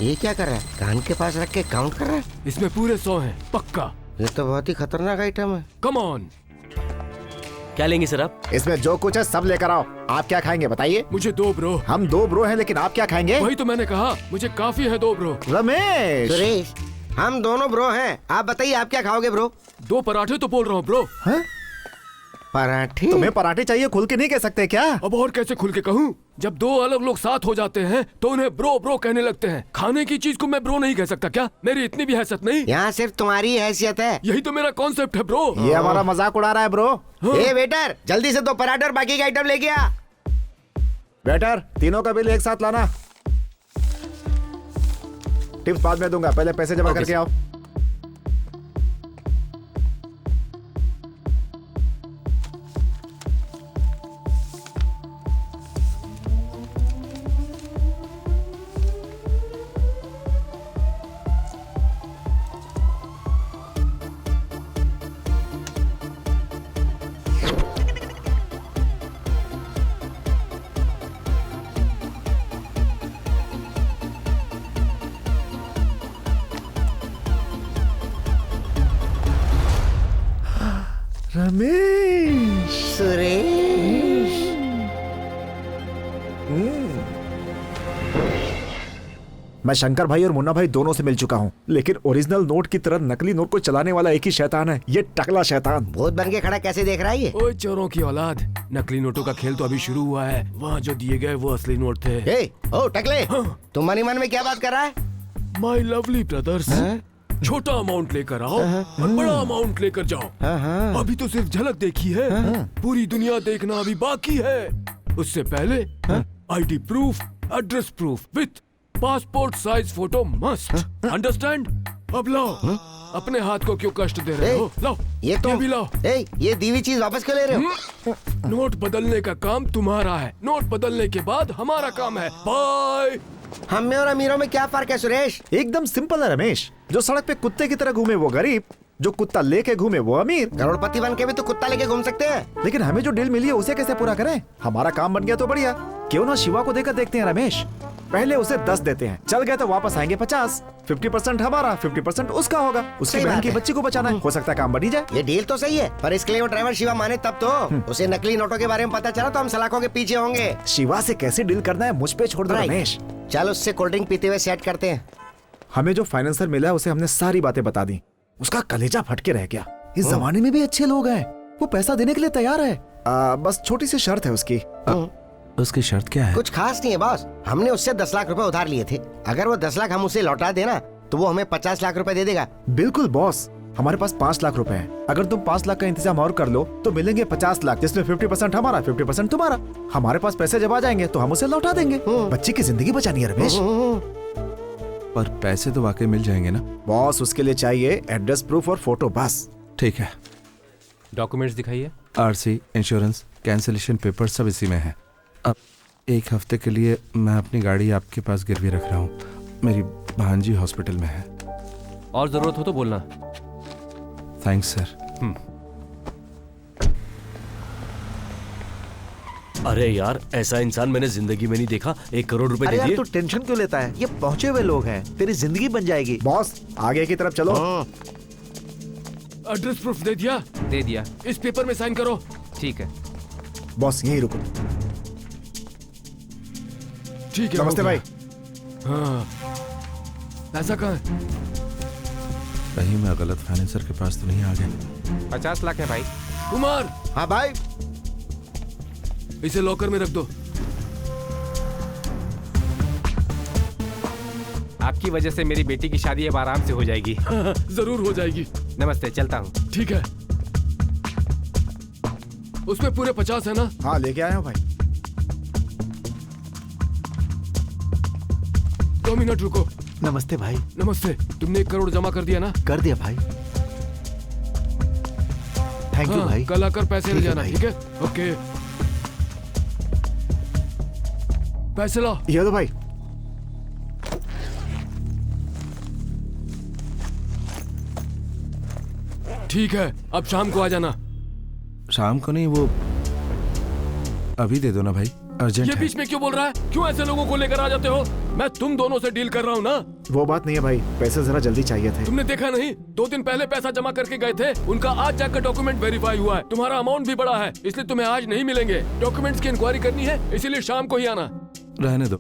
ये क्या कर रहा है? कान के पास रख के काउंट कर रहा है। इसमें पूरे 100 हैं, पक्का। ये तो बहुत ही खतरनाक आइटम है। Come on. क्या लेंगे सर आप? इसमें जो कुछ है सब लेकर आओ। आप क्या खाएंगे बताइए? मुझे 2 ब्रो। हम 2 ब्रो हैं, लेकिन आप क्या खाएंगे? वही तो मैंने कहा, मुझे काफी है 2 ब्रो। रमेश, सुरेश, हम दोनों ब्रो हैं। आप बताइए आप क्या खाओगे ब्रो? 2 पराठे तो बोल रहा हूँ ब्रो। हाँ? पराठे? तुम्हें पराठे चाहिए? खुल के नहीं कह सकते क्या? अब और कैसे खुल के कहूँ? जब 2 अलग लोग साथ हो जाते हैं तो उन्हें ब्रो ब्रो कहने लगते हैं। खाने की चीज को मैं ब्रो नहीं कह सकता क्या? मेरी इतनी भी हैसियत नहीं। यहाँ सिर्फ तुम्हारी हैसियत है। यही तो मेरा कॉन्सेप्ट है ब्रो। ये हमारा मजाक उड़ा रहा है ब्रो। ए वेटर, जल्दी से 2 पराठे और बाकी का आइटम लेके आ। वेटर, तीनों का बिल एक साथ लाना। टिप्स बाद में दूंगा, पहले पैसे जमा करके आओ। रमेश, सुरेश, मैं शंकर भाई और मुन्ना भाई दोनों से मिल चुका हूँ, लेकिन ओरिजिनल नोट की तरह नकली नोट को चलाने वाला एक ही शैतान है, ये टकला शैतान। भूत बन के खड़ा कैसे देख रहा है ये? ओए चोरों की औलाद, नकली नोटों का खेल तो अभी शुरू हुआ है। वहाँ जो दिए गए वो असली नोट थे। ए, ओ टकले, तुम मन ही मन में क्या बात कर रहा है? माय लवली ब्रदर्स, छोटा अमाउंट लेकर आओ और बड़ा अमाउंट लेकर जाओ। अभी तो सिर्फ झलक देखी है, पूरी दुनिया देखना अभी बाकी है। उससे पहले ID proof, address proof with passport size photo must. Understand? अब लाओ, अपने हाथ को क्यों कष्ट दे रहे हो? लाओ, ये तो भी लाओ। ये दी हुई चीज वापस क्यों ले रहे हो? नोट बदलने का काम तुम्हारा है, नोट बदलने के बाद हमारा काम है। बाय। हम में और अमीरों में क्या फर्क है सुरेश? एकदम सिंपल है रमेश, जो सड़क पे कुत्ते की तरह घूमे वो गरीब, जो कुत्ता लेके घूमे वो अमीर। करोड़पति बन के भी तो कुत्ता लेके घूम सकते हैं। लेकिन हमें जो डील मिली है उसे कैसे पूरा करें? हमारा काम बन गया तो बढ़िया, क्यों ना शिवा को देकर देखते हैं रमेश। पहले उसे 10 देते हैं, चल गए तो वापस आएंगे 50। 50% हमारा, 50% उसका होगा। उसकी सही बहन बात की है। बच्ची को बचाना है, हो सकता है काम बनी जाए। ये डील तो सही है, पर इसके लिए वो ड्राइवर शिवा माने तब तो। उसे नकली नोटों के बारे में पता चला तो हम सलाखों के पीछे होंगे। शिवा से कैसे डील करना है मुझ पे छोड़ दो Right. रमेश। चल उससे कोल्ड ड्रिंक पीते हुए सेट करते हैं। हमें जो फाइनेंसर मिला है उसे हमने सारी बातें बता दी, उसका कलेजा फट के रह गया। इस जमाने में भी अच्छे लोग हैं, वो पैसा देने के लिए तैयार है। बस छोटी सी शर्त है उसकी। उसकी शर्त क्या है? कुछ खास नहीं है बॉस, हमने उससे 10 लाख रुपए उधार लिए थे। अगर वो 10 लाख हम उसे लौटा देना तो वो हमें 50 लाख रुपए दे देगा। बिल्कुल बॉस, हमारे पास 5 लाख रुपए हैं। अगर तुम 5 लाख का इंतजाम और कर लो तो मिलेंगे 50 लाख, जिसमें 50% हमारा, 50% तुम्हारा। हमारे पास पैसे जब आ जाएंगे तो हम उसे लौटा देंगे। बच्ची की जिंदगी बचानी है रमेश। पर पैसे तो वाकई मिल जाएंगे ना? बॉस उसके लिए चाहिए एड्रेस प्रूफ और फोटो बस। ठीक है। डॉक्यूमेंट्स दिखाइए। आरसी, इंश्योरेंस, कैंसिलेशन पेपर सब इसी में है। अब 1 हफ्ते के लिए मैं अपनी गाड़ी आपके पास गिरवी रख रहा हूँ। मेरी भांजी हॉस्पिटल में है। और जरूरत हो तो बोलना। Thanks sir. अरे यार, ऐसा इंसान मैंने जिंदगी में नहीं देखा। 1 करोड़ रुपए अरे दे यार दिए। तू टेंशन क्यों लेता है? ये पहुंचे हुए लोग हैं, तेरी जिंदगी बन जाएगी। बॉस आगे की तरफ चलो। एड्रेस प्रूफ दे दिया? दे दिया। इस पेपर में साइन करो। ठीक है। बॉस यही रुको। ठीक है। नमस्ते हो भाई। गया। हाँ, पैसा कहाँ है? कहीं मैं गलत फाइनेंसर के पास तो नहीं आ गया? 50 लाख है भाई। कुमार, हाँ भाई। इसे लॉकर में रख दो। आपकी वजह से मेरी बेटी की शादी अब आराम से हो जाएगी। जरूर हो जाएगी। नमस्ते, चलता हूँ। ठीक है। उसमें पूरे 50 है ना? हाँ लेके आया हूँ भाई। 2 मिनट रुको। नमस्ते भाई। नमस्ते। तुमने 1 करोड़ जमा कर दिया ना? कर दिया भाई। थैंक यू हाँ, भाई। कल आकर पैसे ले ठीक है जाना। भाई। ठीक है? ओके। पैसे लाओ। ये दो भाई। ठीक है, अब शाम को आ जाना। शाम को नहीं, वो अभी दे दो ना भाई, अर्जेंट ये है। बीच में क्यों बोल रहा है? क्यों ऐसे लोगों को लेकर आ जाते हो? मैं तुम दोनों से डील कर रहा हूँ ना। वो बात नहीं है भाई, पैसे जरा जल्दी चाहिए थे। तुमने देखा नहीं? 2 दिन पहले पैसा जमा करके गए थे, उनका आज जाकर डॉक्यूमेंट वेरीफाई हुआ है। तुम्हारा अमाउंट भी बड़ा है, इसलिए तुम्हें आज नहीं मिलेंगे। डॉक्यूमेंट्स की इंक्वायरी करनी है, इसीलिए शाम को ही आना। रहने दो,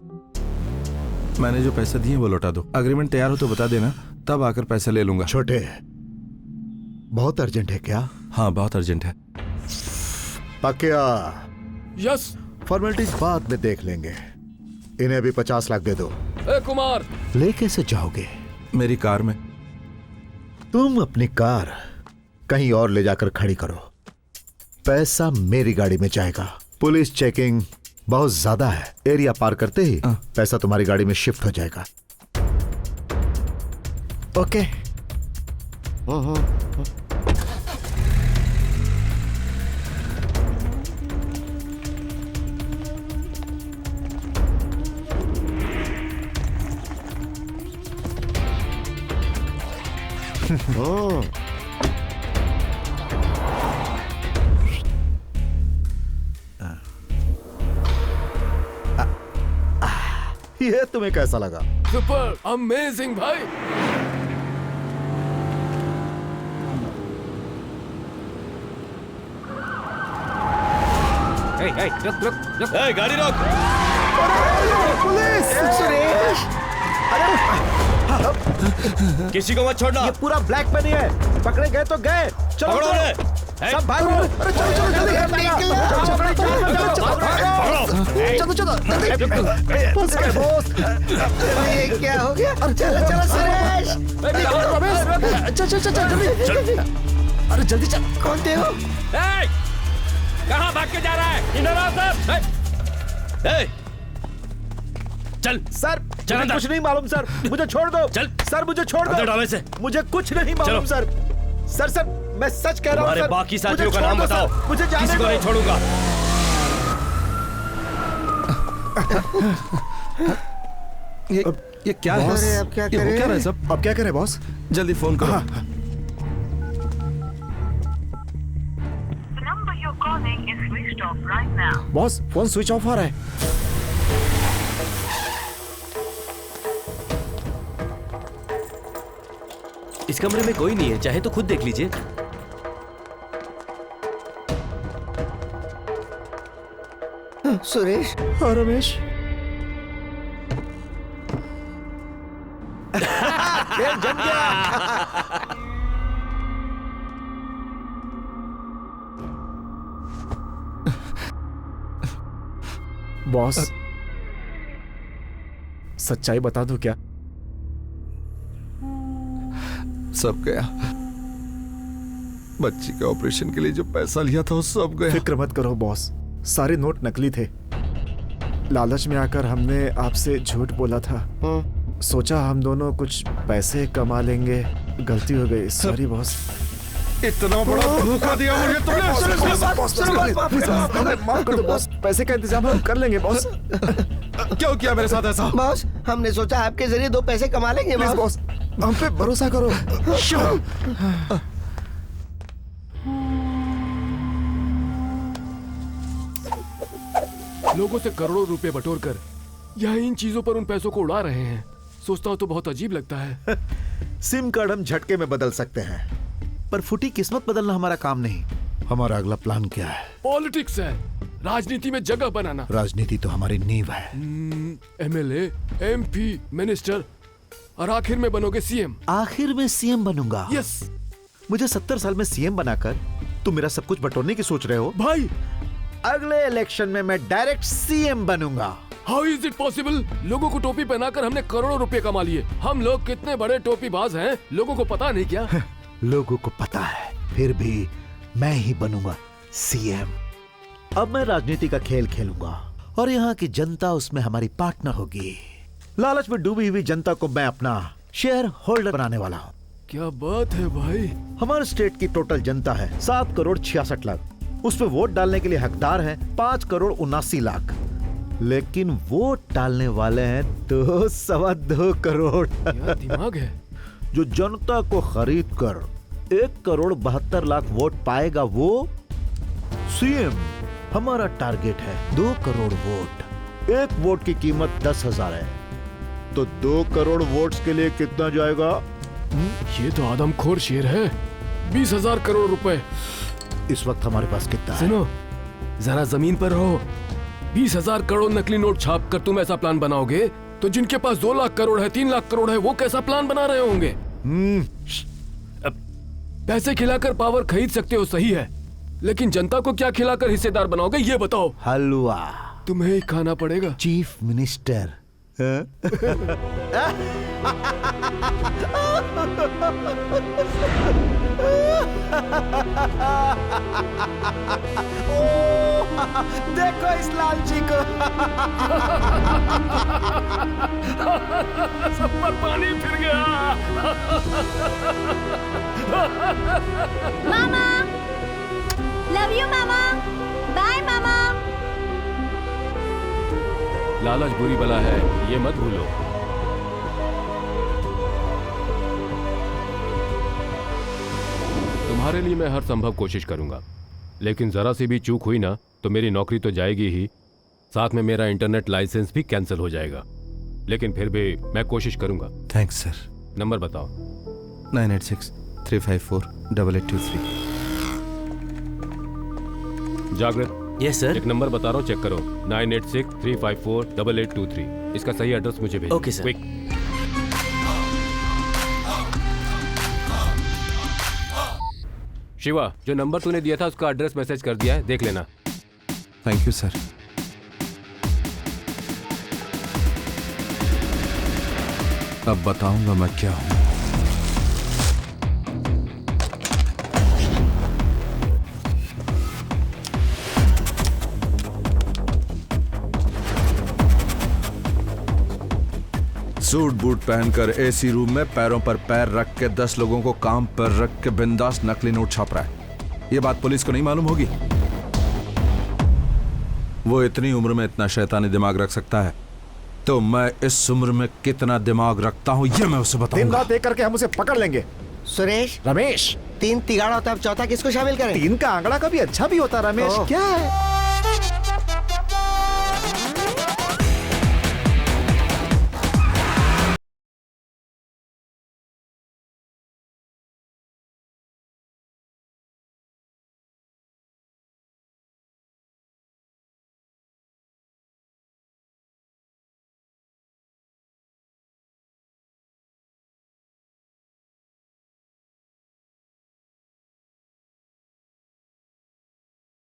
मैंने जो पैसे दिए वो लौटा दो। अग्रीमेंट तैयार हो तो बता देना, तब आकर पैसे ले लूंगा। छोटे, बहुत अर्जेंट है क्या? हाँ बहुत अर्जेंट है। पक्या। यस। फॉर्मेलिटीज बाद में देख लेंगे। इन्हें भी 50 लाख दे दो। ए कुमार, ले कैसे जाओगे? मेरी कार में। तुम अपनी कार कहीं और ले जाकर खड़ी करो, पैसा मेरी गाड़ी में जाएगा। पुलिस चेकिंग बहुत ज्यादा है, एरिया पार करते ही पैसा तुम्हारी गाड़ी में शिफ्ट हो जाएगा। ओके। ये तुम्हें कैसा लगा? सुपर अमेजिंग भाई। रुक रुक रुक। गाड़ी रोक। पुलिस! सुरेश, किसी को मत छोड़ना। ये पूरा ब्लैक मनी है, पकड़े गए तो गए। चलो पकड़ो चलो। उन्हें। सब भागो। अरे चलो चलो जल्दी। चलो चलो जल्दी। बस गए बॉस। ये क्या हो गया? चलो चलो सुरेश। चल चल चल जल्दी। अरे जल्दी चल। कौन थे हो? कहाँ भाग के जा रहा है? इधर आओ सब। चल सर चल मुझे अंदर। कुछ नहीं मालूम सर, मुझे छोड़ दो। चल। सर मुझे छोड़ अंदर दो। डालो इसे। मुझे कुछ नहीं मालूम चलो। सर। सर मैं सच कह रहा हूँ तुम्हारे सर। बाकी मुझे साथियों का छोड़ नाम दो, बताओ। सर। मुझे जाने किसी को दो। नहीं छोड़ूंगा। ये क्या है? अरे, अब क्या ये हो करें? क्या रहा है सब? अब क्या करें बॉस? जल्दी फोन करो। The number you're calling is switched off right now. Boss phone switch off आ रहा है। इस कमरे में कोई नहीं है, चाहे तो खुद देख लीजिए। सुरेश। हाँ रमेश। खेल जम गया। बॉस, सच्चाई बता दूं क्या? सब गया। बच्ची के ऑपरेशन के लिए जो पैसा लिया था वो सब गया। फिक्र मत करो बॉस, सारे नोट नकली थे। लालच में आकर हमने आपसे झूठ बोला था। सोचा हम दोनों कुछ पैसे कमा लेंगे, गलती हो गई, सॉरी बॉस। इतना बड़ा धोखा दिया मुझे तुमने। माफ कर दो बॉस, पैसे का इंतजाम हम कर लेंगे बॉस। क्यों किया मेरे साथ ऐसा? बॉस, हमने सोचा आपके जरिए 2 पैसे कमा लेंगे। प्लीज बॉस, हम पे भरोसा करो। लोगों से करोड़ों रुपए बटोर कर यह इन चीजों पर उन पैसों को उड़ा रहे हैं। सोचता हूँ तो बहुत अजीब लगता है। सिम कार्ड हम झटके में बदल सकते हैं, पर फूटी किस्मत बदलना हमारा काम नहीं। हमारा अगला प्लान क्या है? पॉलिटिक्स है, राजनीति में जगह बनाना। राजनीति तो हमारी नींव है। एमएलए, एमपी, मिनिस्टर और आखिर में बनोगे सीएम। आखिर में सीएम बनूंगा? यस। मुझे 70 साल में सीएम बनाकर तुम मेरा सब कुछ बटोरने की सोच रहे हो? भाई, अगले इलेक्शन में मैं डायरेक्ट सीएम बनूंगा। How is it possible? लोगों को टोपी पहनाकर हमने करोड़ों रुपए कमा लिए। हम लोग कितने बड़े टोपीबाज हैं, लोगों को पता नहीं क्या? लोगों को पता है, फिर भी मैं ही बनूंगा सीएम। अब मैं राजनीति का खेल खेलूंगा और यहाँ की जनता उसमें हमारी पार्टनर होगी। लालच में डूबी हुई जनता को मैं अपना शेयर होल्डर बनाने वाला हूँ। क्या बात है भाई। हमारे स्टेट की टोटल जनता है 7 करोड़ 66 लाख। उसमें वोट डालने के लिए हकदार हैं 5 करोड़ 79 लाख, लेकिन वोट डालने वाले हैं 2.25 करोड़। क्या दिमाग है। जो जनता को खरीद कर 1 करोड़ 72 लाख वोट पाएगा वो सीएम। हमारा टारगेट है 2 करोड़ वोट। 1 वोट की कीमत 10,000 है, तो 2 करोड़ वोट्स के लिए कितना जाएगा? ये तो आदमखोर शेर है। 20,000 करोड़ रुपए। इस वक्त हमारे पास कितना है? सुनो, जरा जमीन पर रहो। 20,000 करोड़ नकली नोट छाप कर तुम ऐसा प्लान बनाओगे तो जिनके पास 2 लाख करोड़ है, 3 लाख करोड़ है, वो कैसा प्लान बना रहे होंगे? पैसे खिलाकर पावर खरीद सकते हो, सही है, लेकिन जनता को क्या खिलाकर हिस्सेदार बनाओगे ये बताओ। हलवा। तुम्हें ही खाना पड़ेगा। Chief minister. देखो इस लालची को। सब पर पानी फिर गया। मामा, लव यू मामा, बाय मामा। लालच बुरी बला है, ये मत भूलो। तुम्हारे लिए मैं हर संभव कोशिश करूंगा, लेकिन जरा सी भी चूक हुई ना तो मेरी नौकरी तो जाएगी ही, साथ में मेरा इंटरनेट लाइसेंस भी कैंसिल हो जाएगा। लेकिन फिर भी मैं कोशिश करूंगा। Thanks sir. नंबर बताओ। 9863548823। जागृत। Yes sir. एक नंबर बता रहा हूँ, चेक करो। 9863548823। इसका सही एड्रेस मुझे भेजो। Okay sir. क्विक। शिवा, जो नंबर तूने दिया था उसका एड्रेस मैसेज कर दिया है, देख लेना। Thank you sir. अब बताऊंगा मैं क्या हूं। सूट बूट पहनकर एसी रूम में पैरों पर पैर रख के 10 लोगों को काम पर रख के बिंदास नकली नोट छाप रहा है। ये बात पुलिस को नहीं मालूम होगी। वो इतनी उम्र में इतना शैतानी दिमाग रख सकता है, तो मैं इस उम्र में कितना दिमाग रखता हूं ये मैं उसे बताऊंगा। दिन रात एक करके हम उसे पकड़ लेंगे। सुरेश, रमेश, 3 तिगाड़ा होता है, अब चौथा किसको शामिल करें? 3 का आंकड़ा कभी अच्छा भी होता रमेश। क्या है?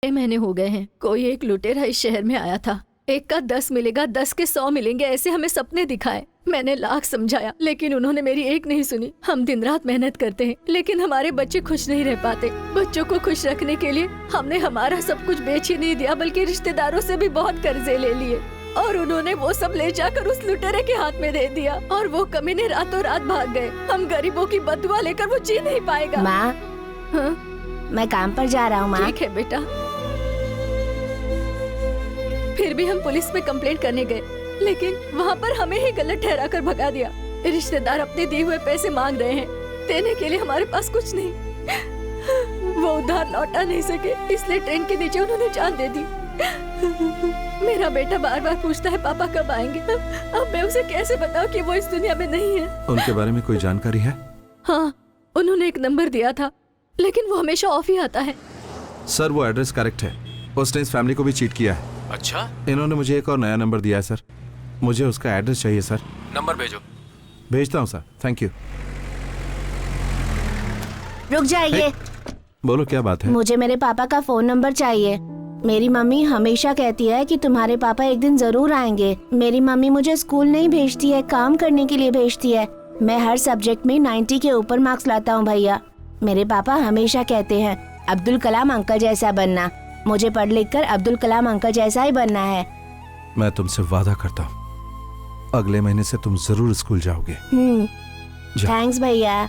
महीने हो गए हैं। कोई एक लुटेरा इस शहर में आया था। 1 का 10 मिलेगा, 10 के 100 मिलेंगे, ऐसे हमें सपने दिखाए। मैंने लाख समझाया लेकिन उन्होंने मेरी एक नहीं सुनी। हम दिन रात मेहनत करते हैं लेकिन हमारे बच्चे खुश नहीं रह पाते। बच्चों को खुश रखने के लिए हमने हमारा सब कुछ बेच ही नहीं दिया, बल्कि रिश्तेदारों से भी बहुत कर्जे ले लिए और उन्होंने वो सब ले जाकर उस लुटेरे के हाथ में दे दिया और वो कमीने रातों रात भाग गए। हम गरीबों की बददुआ लेकर वो जी नहीं पाएगा। माँ, हाँ? मैं काम पर जा रहा हूँ माँ। ठीक है बेटा। फिर भी हम पुलिस में कंप्लेंट करने गए लेकिन वहाँ पर हमें ही गलत ठहरा कर भगा दिया। रिश्तेदार अपने दिए हुए पैसे मांग रहे हैं, देने के लिए हमारे पास कुछ नहीं। वो उधार लौटा नहीं सके इसलिए ट्रेन के नीचे उन्होंने जान दे दी। मेरा बेटा बार बार पूछता है पापा कब आएंगे। अब मैं उसे कैसे बताऊं कि वो इस दुनिया में नहीं है। उनके बारे में कोई जानकारी है? हाँ, उन्होंने एक नंबर दिया था लेकिन वो हमेशा ऑफ ही आता है। सर वो एड्रेस करेक्ट है, उसने इस फैमिली को भी चीट किया है। अच्छा, इन्होंने मुझे एक और नया नंबर दिया है सर, मुझे उसका एड्रेस चाहिए सर। नंबर भेजो। भेजता हूँ सर, थैंक यू। रुक जाइए। बोलो क्या बात है? मुझे मेरे पापा का फोन नंबर चाहिए। मेरी मम्मी हमेशा कहती है कि तुम्हारे पापा एक दिन जरूर आएंगे। मेरी मम्मी मुझे स्कूल नहीं भेजती है, काम करने के लिए भेजती है। मैं हर सब्जेक्ट में 90 के ऊपर मार्क्स लाता हूँ भैया। मेरे पापा हमेशा कहते हैं अब्दुल कलाम अंकल जैसा बनना। मुझे पढ़ लिख कर अब्दुल कलाम अंकल जैसा ही बनना है। मैं तुमसे वादा करता हूँ अगले महीने से तुम जरूर स्कूल जाओगे। थैंक्स भैया।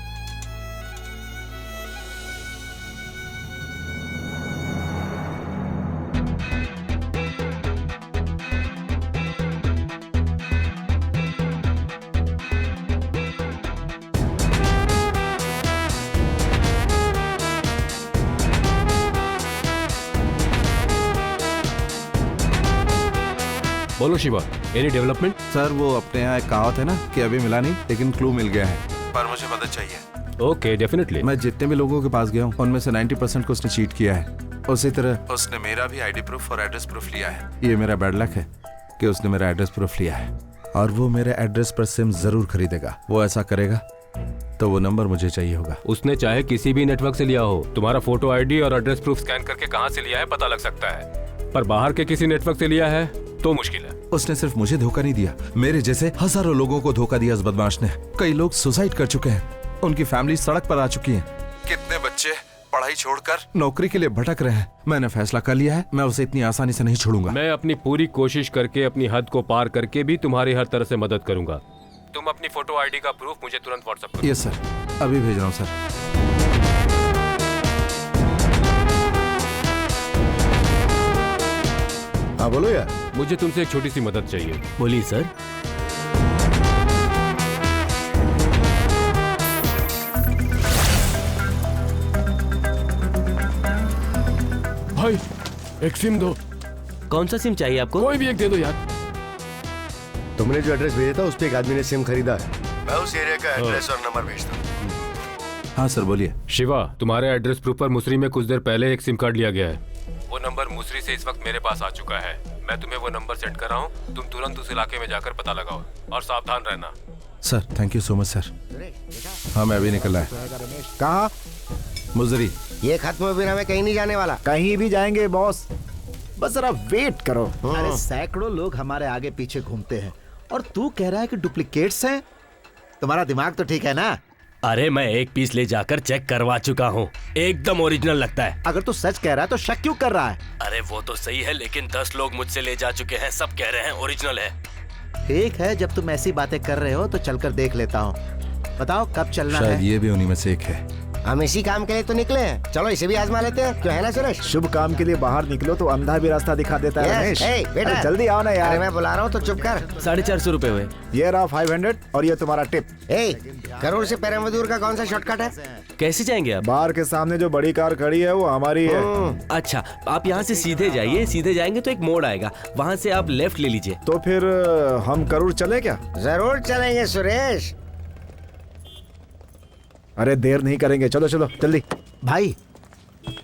बोलो शिवा, एनी डेवलपमेंट? सर वो अपने यहाँ एक कहावत है ना कि अभी मिला नहीं लेकिन क्लू मिल गया है, पर मुझे मदद चाहिए। Okay, definitely. मैं जितने भी लोगों के पास गया हूँ उनमें से 90% को उसने चीट किया है। उसी तरह उसने मेरा भी आईडी प्रूफ और एड्रेस प्रूफ लिया है। ये मेरा बैड लक है कि उसने मेरा एड्रेस प्रूफ लिया है और वो मेरे एड्रेस पर सिम जरूर खरीदेगा। वो ऐसा करेगा तो वो नंबर मुझे चाहिए होगा। उसने चाहे किसी भी नेटवर्क से लिया हो, तुम्हारा फोटो आईडी और एड्रेस प्रूफ स्कैन करके कहाँ से लिया है पता लग सकता है, पर बाहर के किसी नेटवर्क से लिया है तो मुश्किल है। उसने सिर्फ मुझे धोखा नहीं दिया, मेरे जैसे हजारों लोगों को धोखा दिया इस बदमाश ने। कई लोग सुसाइड कर चुके हैं, उनकी फैमिली सड़क पर आ चुकी है। कितने बच्चे पढ़ाई छोड़कर नौकरी के लिए भटक रहे हैं। मैंने फैसला कर लिया है, मैं उसे इतनी आसानी से नहीं छोड़ूंगा। मैं अपनी पूरी कोशिश करके अपनी हद को पार करके भी तुम्हारी हर तरह से मदद करूंगा। तुम अपनी फोटो आईडी का प्रूफ मुझे तुरंत व्हाट्सएप करो। यस सर, अभी भेज रहा हूँ सर। हाँ बोलो यार। मुझे तुमसे एक छोटी सी मदद चाहिए। बोलिए सर। भाई एक सिम दो। कौन सा सिम चाहिए आपको? कोई भी एक दे दो यार। तुमने जो एड्रेस भेजा था उस पे एक आदमी ने सिम खरीदा है। मैं उस एरिया का एड्रेस और नंबर भेजता हूँ। हाँ सर बोलिए। शिवा, तुम्हारे एड्रेस प्रूफ पर मुसरी में कुछ देर पहले एक सिम कार्ड लिया गया है। वो नंबर मुसरी से इस वक्त मेरे पास आ चुका है। मैं तुम्हें वो नंबर सेंड कर रहा हूँ, तुम तुरंत उस इलाके में जाकर पता लगाओ और सावधान रहना। Sir thank you so much sir. हाँ मैं अभी निकला है। कहाँ? मुजरी। ये खत्म हो बिना मैं कहीं नहीं जाने वाला। कहीं भी जाएंगे बॉस, बस जरा वेट करो। अरे सैकड़ों लोग हमारे आगे पीछे घूमते हैं और तू कह रहा है कि डुप्लीकेट्स हैं? तुम्हारा दिमाग तो ठीक है ना? अरे मैं एक पीस ले जाकर चेक करवा चुका हूँ, एकदम ओरिजिनल लगता है। अगर तू सच कह रहा है तो शक क्यों कर रहा है? अरे वो तो सही है, लेकिन 10 लोग मुझसे ले जा चुके हैं, सब कह रहे हैं ओरिजिनल है। ठीक है, जब तुम ऐसी बातें कर रहे हो तो चलकर देख लेता हूँ। बताओ कब चलना शायद है? ये भी उन्हीं में से एक है। हम इसी काम के लिए तो निकले हैं, चलो इसे भी आजमा लेते हैं, क्यों है ना सुरेश? शुभ काम के लिए बाहर निकलो तो अंधा भी रास्ता दिखा देता है रमेश। बेटा अरे जल्दी आओ ना यार। अरे मैं बुला रहा हूँ तो चुप कर। 450 रुपए हुए। ये रहा 500 और ये तुम्हारा टिप। करोड़ से पेरम्बदूर का कौन सा शॉर्टकट है? कैसे जाएंगे आप? बार के सामने जो बड़ी कार खड़ी है वो हमारी है। अच्छा, आप यहाँ से सीधे जाइए, सीधे जाएंगे तो एक मोड़ आएगा, वहाँ से आप लेफ्ट ले लीजिए। तो फिर हम करूर चले क्या? जरूर चलेंगे सुरेश। अरे देर नहीं करेंगे, चलो चलो जल्दी। भाई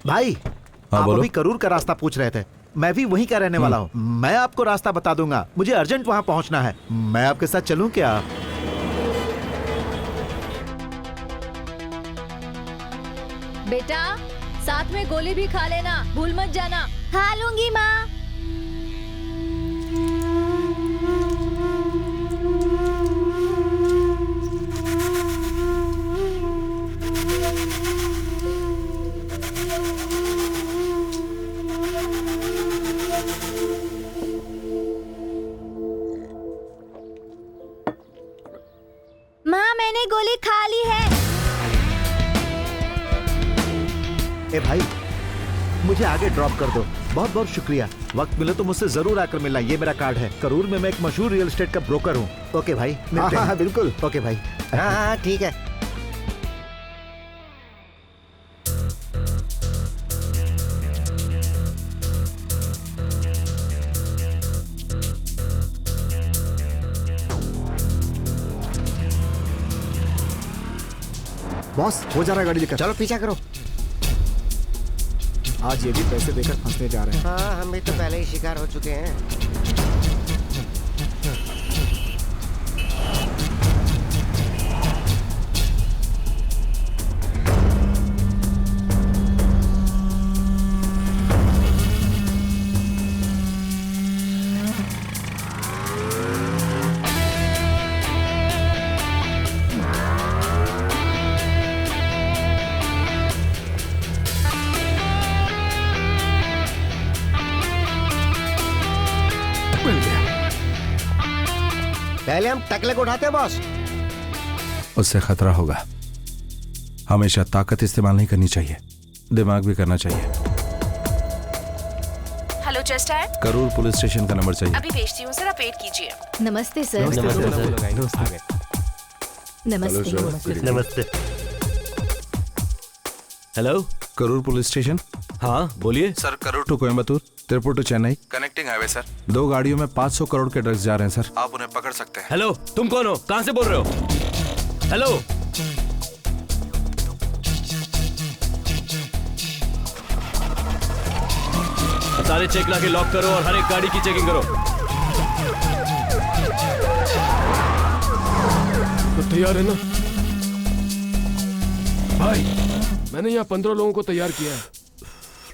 भाई, हाँ, आप बोलो। अभी करूर का रास्ता पूछ रहे थे, मैं भी वहीं का रहने वाला हूँ। मैं आपको रास्ता बता दूंगा, मुझे अर्जेंट वहाँ पहुँचना है। मैं आपके साथ चलूँ क्या? बेटा साथ में गोली भी खा लेना, भूल मत जाना। खा लूंगी माँ। माँ मैंने गोली खा ली है। ए भाई, मुझे आगे ड्रॉप कर दो। बहुत बहुत शुक्रिया। वक्त मिले तो मुझसे जरूर आकर मिलना। ये मेरा कार्ड है। करूर में मैं एक मशहूर रियल एस्टेट का ब्रोकर हूँ। ओके भाई, मिलते हैं। हाँ बिल्कुल। ओके भाई। हाँ ठीक है। बॉस हो जा रहा है गाड़ी लेकर। चलो पीछा करो। आज ये भी पैसे देकर फंसने जा रहे हैं। हाँ हम भी तो पहले ही शिकार हो चुके हैं। पहले हम टकले को उठाते हैं बॉस। उससे खतरा होगा। हमेशा ताकत इस्तेमाल नहीं करनी चाहिए, दिमाग भी करना चाहिए। हेलो जस्ट आया। करूर पुलिस स्टेशन का नंबर चाहिए। अभी भेजती हूँ, जरा वेट कीजिए। नमस्ते सर। नमस्ते। नमस्ते। Hello, Karur police station. हाँ बोलिए। Sir Karur to Coimbatore, Tiruppur to Chennai connecting highway sir. 2 गाड़ियों में 500 करोड़ के ड्रग्स जा रहे हैं सर। आप उन्हें पकड़ सकते हैं। हेलो, तुम कौन हो? कहाँ से बोल रहे हो? हेलो, सारे चेक ला के लॉक करो और हर एक गाड़ी की चेकिंग करो। तो तैयार है ना भाई? मैंने यहाँ 15 लोगों को तैयार किया है।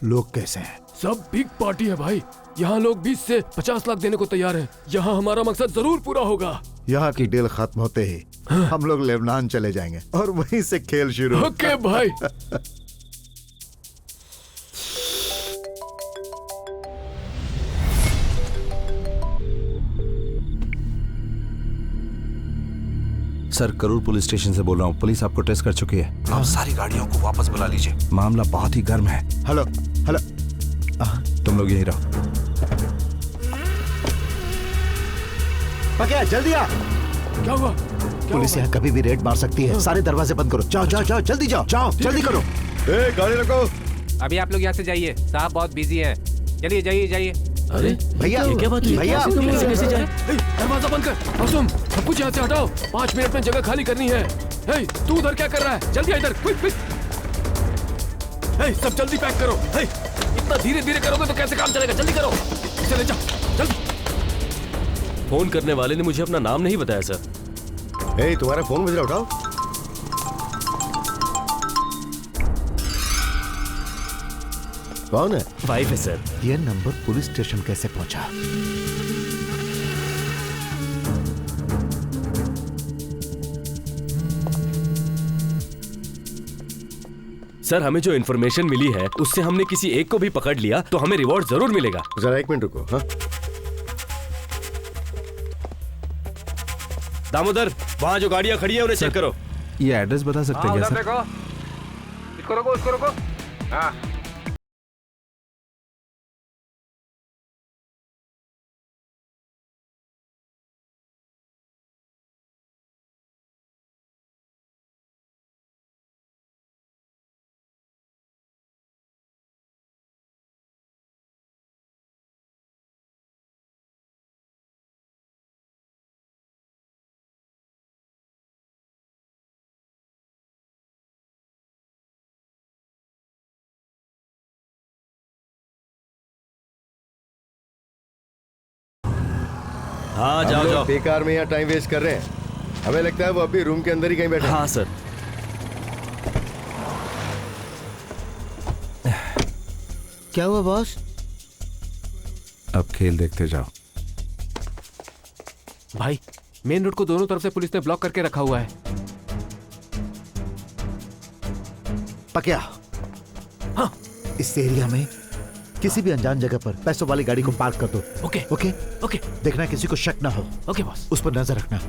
लोग कैसे हैं? सब बिग पार्टी है भाई। यहाँ लोग 20 से 50 लाख देने को तैयार हैं। यहाँ हमारा मकसद जरूर पूरा होगा। यहाँ की डील खत्म होते ही हम लोग लेबनान चले जाएंगे और वहीं से खेल शुरू। ओके भाई। सर करूर पुलिस स्टेशन से बोल रहा हूँ। पुलिस आपको टेस्ट कर चुकी है। आप सारी गाड़ियों को वापस बुला लीजिए। मामला बहुत ही गर्म है। हेलो हेलो, तुम लोग यहीं रहो। पकड़, जल्दी आ। क्या हुआ? पुलिस यहाँ कभी भी रेड मार सकती है। सारे दरवाजे बंद करो। जाओ जाओ जाओ, जल्दी जाओ जाओ, जल्दी करो। गाड़ी रखो। अभी आप लोग यहाँ से जाइए, साहब बहुत बिजी हैं। चलिए जाइए जाइए। अरे भैया, ये क्या बात हुई? भैया, कैसे जाए? दरवाजा बंद कर। मासूम, सब कुछ यहाँ से हटाओ। 5 मिनट में जगह खाली करनी है। हे, तू उधर क्या कर रहा है? जल्दी इधर, क्विक क्विक। हे, सब जल्दी पैक करो। हे, इतना धीरे धीरे करोगे तो कैसे काम चलेगा? जल्दी करो। चले जाओ जल्दी। फोन करने वाले ने मुझे अपना नाम नहीं बताया सर। ए, तुम्हारा फोन बज रहा, उठाओ। कौन है? 5 है सर। ये नंबर पुलिस स्टेशन कैसे पहुंचा? सर हमें जो इन्फॉर्मेशन मिली है उससे हमने किसी एक को भी पकड़ लिया तो हमें रिवॉर्ड जरूर मिलेगा। जरा 1 मिनट रुको। हाँ? दामोदर, वहाँ जो गाड़ियाँ खड़ी है उन्हें चेक करो। ये एड्रेस बता सकते हैं क्या सर? देखो, इसको रोको, इसको रोको। हाँ हाँ जाओ जाओ। बेकार में यहाँ टाइम वेस्ट कर रहे हैं। हमें लगता है वो अभी रूम के अंदर ही कहीं बैठे। हाँ सर। क्या हुआ बॉस? अब खेल देखते जाओ। भाई मेन रोड को दोनों तरफ से पुलिस ने ब्लॉक करके रखा हुआ है। पकिया, हाँ इस एरिया में किसी भी अनजान जगह पर पैसों वाली गाड़ी को पार्क कर दो। ओके ओके ओके देखना किसी को शक ना हो। Okay boss. उस पर नजर रखना।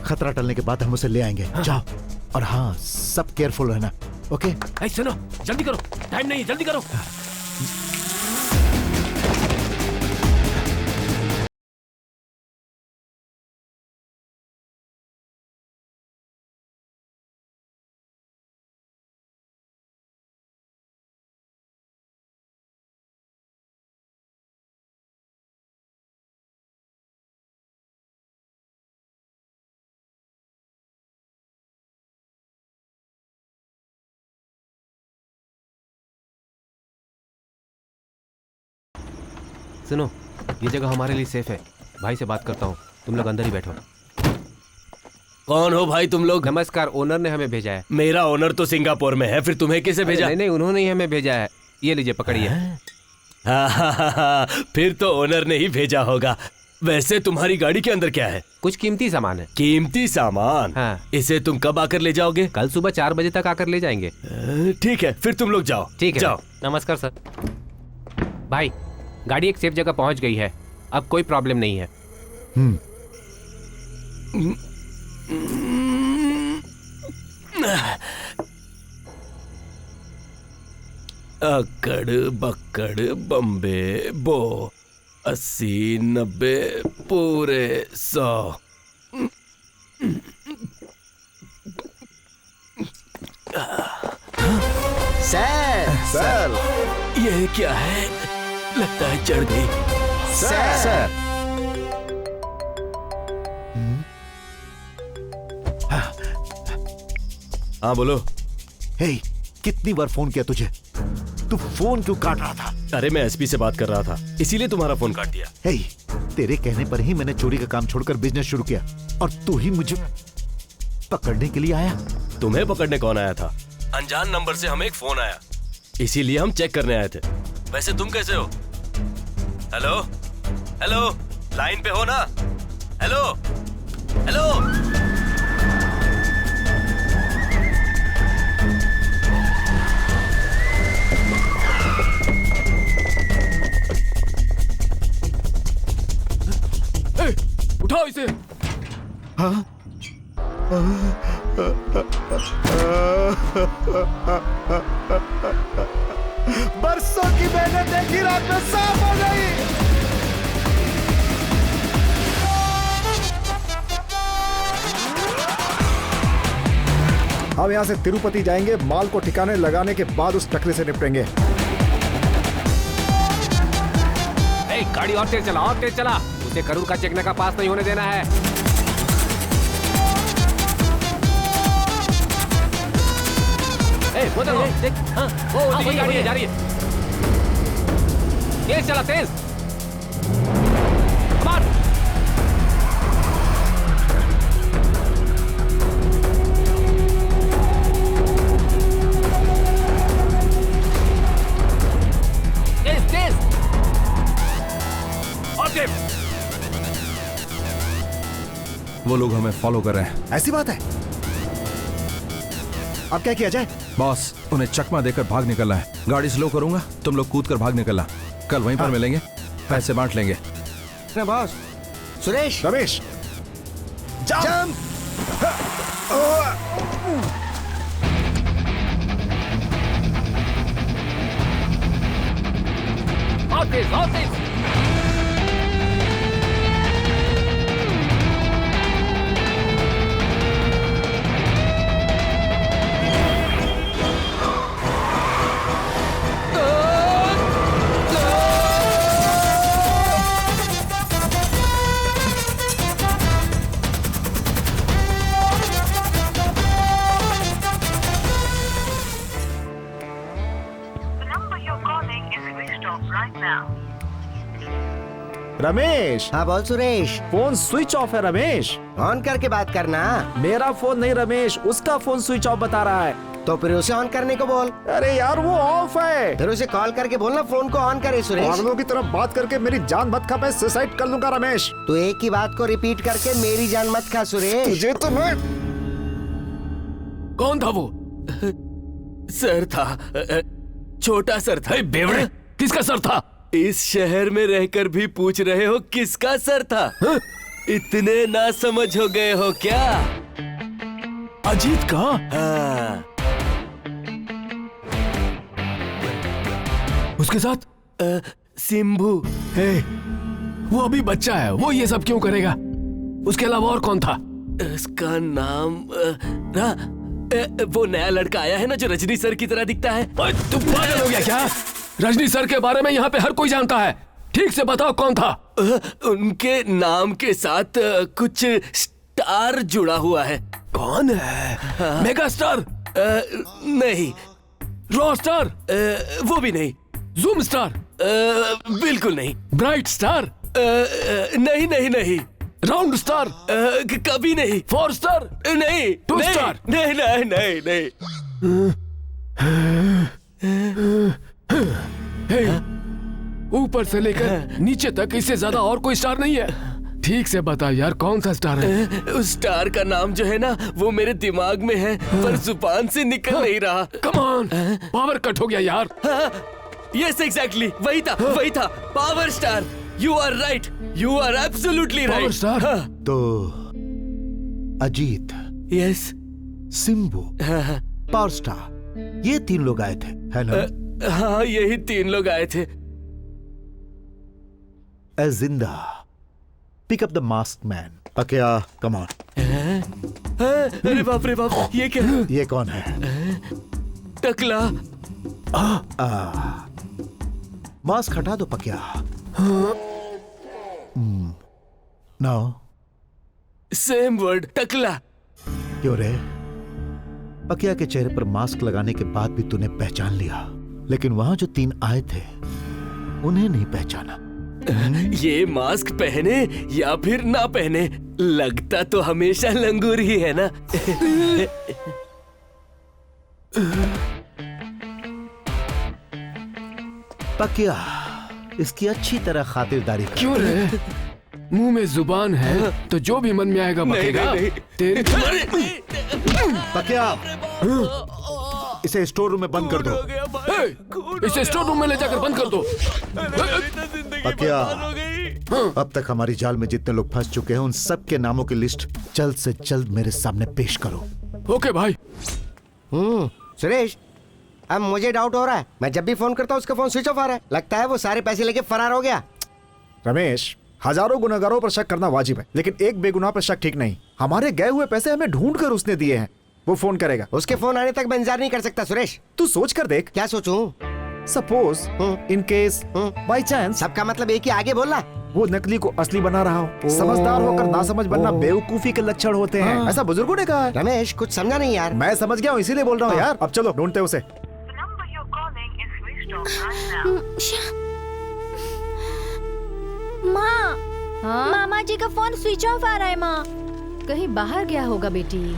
खतरा टलने के बाद हम उसे ले आएंगे। जाओ। और हाँ, सब केयरफुल रहना। ओके सुनो, जल्दी करो, टाइम नहीं है, जल्दी करो। सुनो, ये जगह हमारे लिए सेफ है। भाई से बात करता हूँ, तुम लोग अंदर ही बैठो। कौन हो भाई तुम लोग? नमस्कार, ओनर ने हमें भेजा है। मेरा ओनर तो सिंगापुर में है, फिर तुम्हें किसे भेजा? नहीं, उन्होंने ही हमें भेजा है। ये लीजिए, पकड़िए। फिर तो ओनर ने ही भेजा होगा। वैसे तुम्हारी गाड़ी के अंदर क्या है? कुछ कीमती सामान है। कीमती सामान? हाँ। इसे तुम कब आकर ले जाओगे? कल सुबह 4 बजे तक आकर ले जाएंगे। ठीक है, फिर तुम लोग जाओ। ठीक है, जाओ। नमस्कार सर। भाई, गाड़ी एक सेफ जगह पहुंच गई है, अब कोई प्रॉब्लम नहीं है। अकड़ बकड़ बम्बे बो 80 90 पूरे 100। सर ये क्या है? लगता है चढ़ गई। सर हाँ बोलो। हे, कितनी बार फोन किया तुझे? तू फोन क्यों काट रहा था? अरे मैं एसपी से बात कर रहा था, इसीलिए तुम्हारा फोन काट दिया। हे, तेरे कहने पर ही मैंने चोरी का काम छोड़कर बिजनेस शुरू किया और तू ही मुझे पकड़ने के लिए आया। तुम्हें पकड़ने कौन आया था? अनजान नंबर से हमें एक फोन आया, इसीलिए हम चेक करने आए थे। वैसे तुम कैसे हो? हेलो हेलो, लाइन पे हो ना? Hello hello. उठाओ इसे। हाँ? बरसों की मेहनत एक ही रात में साफ हो गई। हम यहाँ से तिरुपति जाएंगे, माल को ठिकाने लगाने के बाद उस टकरे से निपटेंगे। गाड़ी और तेज चला, और तेज चला। उसे करूर का चेक का पास नहीं होने देना है। वो देख, हाँ, वो गाड़ी जा रही है। तेज चला, तेज। तेज तेज। वो लोग हमें फॉलो कर रहे हैं। ऐसी बात है? अब क्या किया जाए? बॉस, उन्हें चकमा देकर भाग निकलना है। गाड़ी स्लो करूंगा, तुम लोग कूद कर भाग निकलना। कल वहीं पर मिलेंगे, पैसे बांट लेंगे। Boss, Suresh, Ramesh, jump. और तेज, और तेज। रमेश। हाँ बोल सुरेश। फोन स्विच ऑफ है रमेश। ऑन करके बात करना। मेरा फोन नहीं रमेश, उसका फोन स्विच ऑफ बता रहा है। तो फिर उसे ऑन करने को बोल। अरे यार वो ऑफ है। फिर उसे कॉल करके बोलना फोन को ऑन करे सुरेश। पागलों की तरफ बात करके मेरी जान मत खा, मैं सुसाइड कर लूंगा रमेश। तू एक ही बात को रिपीट करके मेरी जान मत खा सुरेश। तुझे तो मैं। कौन था वो? सर था, छोटा सर था। बेवड़े, किसका सर था? इस शहर में रहकर भी पूछ रहे हो किसका सर था? इतने ना समझ हो गए हो क्या? अजीत का? हाँ। उसके साथ सिम्बू। वो अभी बच्चा है, वो ये सब क्यों करेगा? उसके अलावा और कौन था? उसका नाम वो नया लड़का आया है ना जो रजनी सर की तरह दिखता है। तू पागल हो गया क्या? रजनी सर के बारे में यहाँ पे हर कोई जानता है। ठीक से बताओ कौन था? उनके नाम के साथ कुछ स्टार जुड़ा हुआ है। कौन है? Mega star? नहीं। Raw star? वो भी नहीं। Zoom star? बिल्कुल नहीं। Bright star? नहीं नहीं नहीं। Round star? कभी नहीं। 4 स्टार? नहीं। 2 स्टार? नहीं नहीं नहीं नहीं। ऊपर से लेकर नीचे तक इससे ज्यादा और कोई स्टार नहीं है। ठीक से बता यार, कौन सा स्टार है? उस स्टार का नाम जो है ना वो मेरे दिमाग में है पर जुबान से निकल नहीं रहा। कम ऑन, पावर कट हो गया यार। यस एग्जैक्टली, वही था वही था। Power star. You are right, you are absolutely right. Power star? तो Ajith, yes, Simbu, power star, ये 3 लोग आए थे, है ना? हाँ, यही 3 लोग आए थे। ए जिंदा, pick up the mask man. Pakiya, come on. अरे बाप रे बाप, ये क्या? ये कौन है? टकला। मास्क हटा दो पकिया। नाउ सेम वर्ड, टकला। क्यों रे? पकिया के चेहरे पर मास्क लगाने के बाद भी तूने पहचान लिया, लेकिन वहां जो 3 आए थे उन्हें नहीं पहचाना। ये मास्क पहने या फिर ना पहने, लगता तो हमेशा लंगूर ही है ना। पकिया, इसकी अच्छी तरह खातिरदारी कर। क्यों रे? मुंह में जुबान है तो जो भी मन में आएगा बकेगा। तेरी पकिया, इसे स्टोर रूम में बंद कर दो। इसे स्टोर रूम में ले जाकर बंद कर दो। पकिया, अब तक हमारी जाल में जितने लोग फंस चुके हैं उन सब के नामों की लिस्ट जल्द से जल्द मेरे सामने पेश करो। ओके भाई। सुरेश, अब मुझे डाउट हो रहा है। मैं जब भी फोन करता हूँ उसका फोन स्विच ऑफ आ रहा है। लगता है वो सारे पैसे लेके फरार हो गया। रमेश, हजारों गुनहगारों पर शक करना वाजिब है, लेकिन एक बेगुनाह पर शक ठीक नहीं। हमारे गए हुए पैसे हमें ढूंढ कर उसने दिए हैं। वो फोन करेगा। उसके फोन आने तक मैं इंतजार नहीं कर सकता सुरेश। तू सोच कर देख। क्या सोचूं? Suppose, in case, by chance. सबका मतलब एक ही, आगे बोलना। वो नकली को असली बना रहा हो। समझदार होकर नासमझ बनना बेवकूफी के लक्षण होते हैं, ऐसा बुजुर्गों ने कहा है। रमेश, कुछ समझा नहीं यार। मैं समझ गया हूँ, इसीलिए बोल रहा हूँ यार। अब चलो ढूंढते उसे। माँ, मामा जी का फोन स्विच ऑफ आ रहा है। माँ, कहीं बाहर गया होगा बेटी।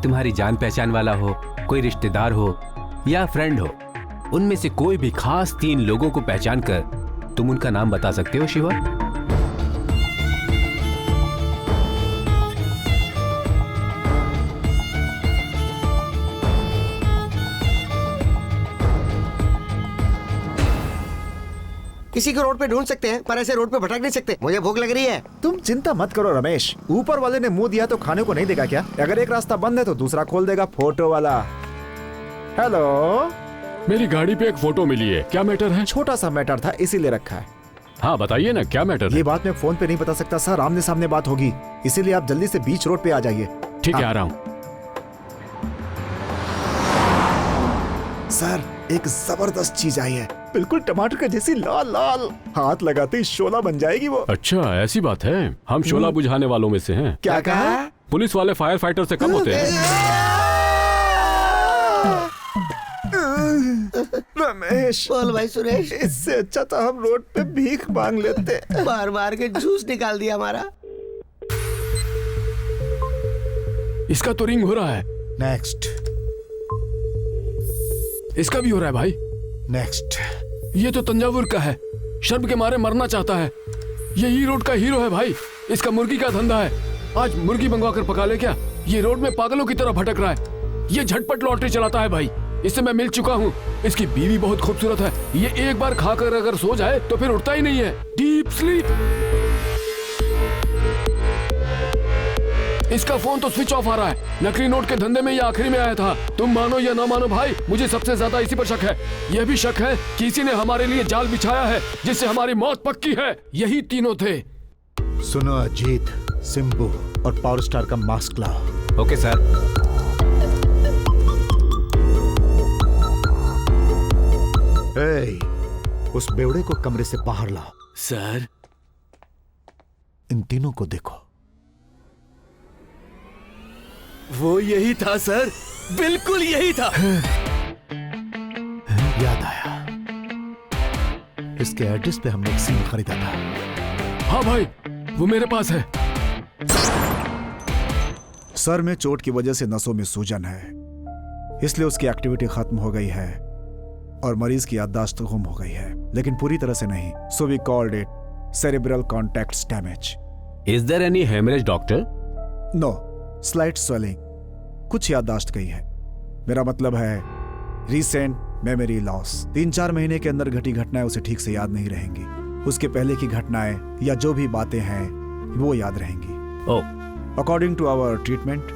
तुम्हारी जान पहचान वाला हो, कोई रिश्तेदार हो या फ्रेंड हो, उनमें से कोई भी खास 3 लोगों को पहचान कर तुम उनका नाम बता सकते हो शिवा? किसी को रोड पे ढूंढ सकते हैं पर ऐसे रोड पे भटक नहीं सकते। मुझे भूख लग रही है। तुम चिंता मत करो रमेश, ऊपर वाले ने मुंह दिया तो खाने को नहीं देगा क्या? अगर एक रास्ता बंद है तो दूसरा खोल देगा। फोटो वाला। हेलो, मेरी गाड़ी पे एक फोटो मिली है, क्या मैटर है? छोटा सा मैटर था इसीलिए रखा है। हाँ बताइए ना, क्या मैटर ये है? बात मैं फोन पे नहीं बता सकता सर, आमने सामने बात होगी, इसीलिए आप जल्दी से बीच रोड पे आ जाइए। ठीक है, आ रहा हूँ। सर एक जबरदस्त चीज आई है, बिल्कुल टमाटर का जैसी लाल लाल, हाथ लगाते ही शोला बन जाएगी वो। अच्छा ऐसी बात है, हम शोला बुझाने वालों में से हैं। क्या कहा? पुलिस वाले फायर फाइटर से कम होते हैं। रमेश, बोल भाई सुरेश। इससे अच्छा तो हम रोड पे भीख मांग लेते। बार बार के जूस निकाल दिया हमारा। इसका तो रिंग हो रहा है। नेक्स्ट। इसका भी हो रहा है भाई। नेक्स्ट। ये तो तंजावुर का है, शर्म के मारे मरना चाहता है। ये ही रोड का हीरो है भाई, इसका मुर्गी का धंधा है। आज मुर्गी मंगवा कर पका ले क्या? ये रोड में पागलों की तरह भटक रहा है। ये झटपट लॉटरी चलाता है भाई, इससे मैं मिल चुका हूँ। इसकी बीवी बहुत खूबसूरत है, ये एक बार खाकर अगर सो जाए तो फिर उठता ही नहीं है, डीप स्लीप। इसका फोन तो स्विच ऑफ आ रहा है। नकली नोट के धंधे में ये आखिरी में आया था। तुम मानो या ना मानो भाई, मुझे सबसे ज्यादा इसी पर शक है। यह भी शक है कि इसी ने हमारे लिए जाल बिछाया है, जिससे हमारी मौत पक्की है। यही तीनों थे। सुनो अजीत, सिंबू और पावर स्टार का मास्क लाओ। Okay sir. उस बेवड़े को कमरे से बाहर लाओ। सर, इन तीनों को देखो। वो यही था सर, बिल्कुल यही था। याद आया, इसके एड्रेस पे हमने एक सिम खरीदा था। हाँ भाई, वो मेरे पास है। सर में चोट की वजह से नसों में सूजन है, इसलिए उसकी एक्टिविटी खत्म हो गई है और मरीज की याददाश्त गुम हो गई है, लेकिन पूरी तरह से नहीं। So we called it cerebral contact damage. Is there any haemorrhage doctor? No, slight swelling, कुछ याददाश्त गई है। मेरा मतलब है रीसेंट मेमोरी लॉस। 3-4 महीने के अंदर घटी घटनाएं उसे ठीक से याद नहीं रहेंगी। उसके पहले की घटनाएं या जो भी बातें हैं वो याद रहेंगी। Oh. According to our treatment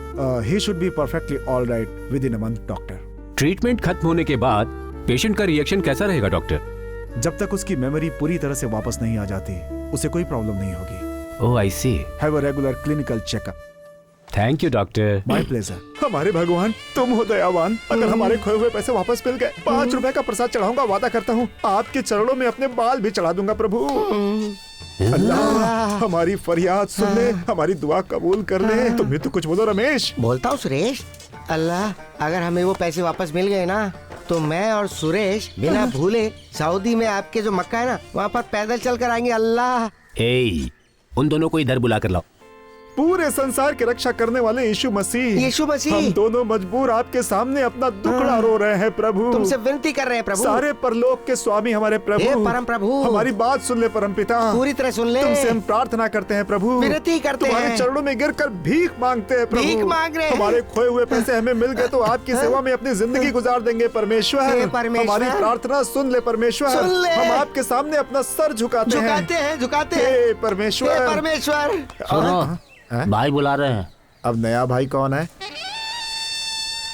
he should be perfectly all right within a month doctor. Treatment खत्म होने के बाद पेशेंट का रिएक्शन कैसा रहेगा डॉक्टर? जब तक उसकी मेमोरी पूरी तरह से वापस नहीं आ जाती, उसे कोई प्रॉब्लम नहीं होगी। Oh I see. Have a regular clinical checkup. Thank you doctor. My pleasure. हमारे भगवान, तुम हो दयावान। अगर हमारे खोए हुए पैसे वापस मिल गए, 5 रुपए का प्रसाद चढ़ाऊंगा, वादा करता हूँ। आपके चरणों में अपने बाल भी चढ़ा दूंगा प्रभु। अल्लाह हमारी फरियाद सुन ले, हमारी दुआ कबूल कर ले। तुम भी तो कुछ बोलो रमेश। बोलता हूँ सुरेश, अल्लाह अगर हमें वो पैसे वापस मिल गए ना, तो मैं और सुरेश बिना भूले सऊदी में आपके जो मक्का है ना, वहाँ पर पैदल चल कर आएंगे। अल्लाह। ए, उन दोनों को इधर बुला कर लाओ। पूरे संसार की रक्षा करने वाले यीशु मसीह, यीशु मसीह, हम दोनों मजबूर आपके सामने अपना दुखड़ा रो रहे हैं प्रभु। तुमसे विनती कर रहे हैं प्रभु। सारे परलोक के स्वामी हमारे प्रभु, हे परम प्रभु, हमारी बात सुन ले परम पिता, पूरी तरह सुन ले। तुमसे हम प्रार्थना करते हैं प्रभु, विनती करते हैं, तुम्हारे चरणों में गिरकर भीख मांगते हैं प्रभु। भीख मांग रहे हैं। हमारे खोए हुए पैसे हमें मिल गए तो आपकी सेवा में अपनी जिंदगी गुजार देंगे परमेश्वर। हमारी प्रार्थना सुन ले परमेश्वर। हम आपके सामने अपना सर झुकाते हैं। झुकाते हैं परमेश्वर। परमेश्वर। सुनो, भाई बुला रहे हैं। अब नया भाई कौन है?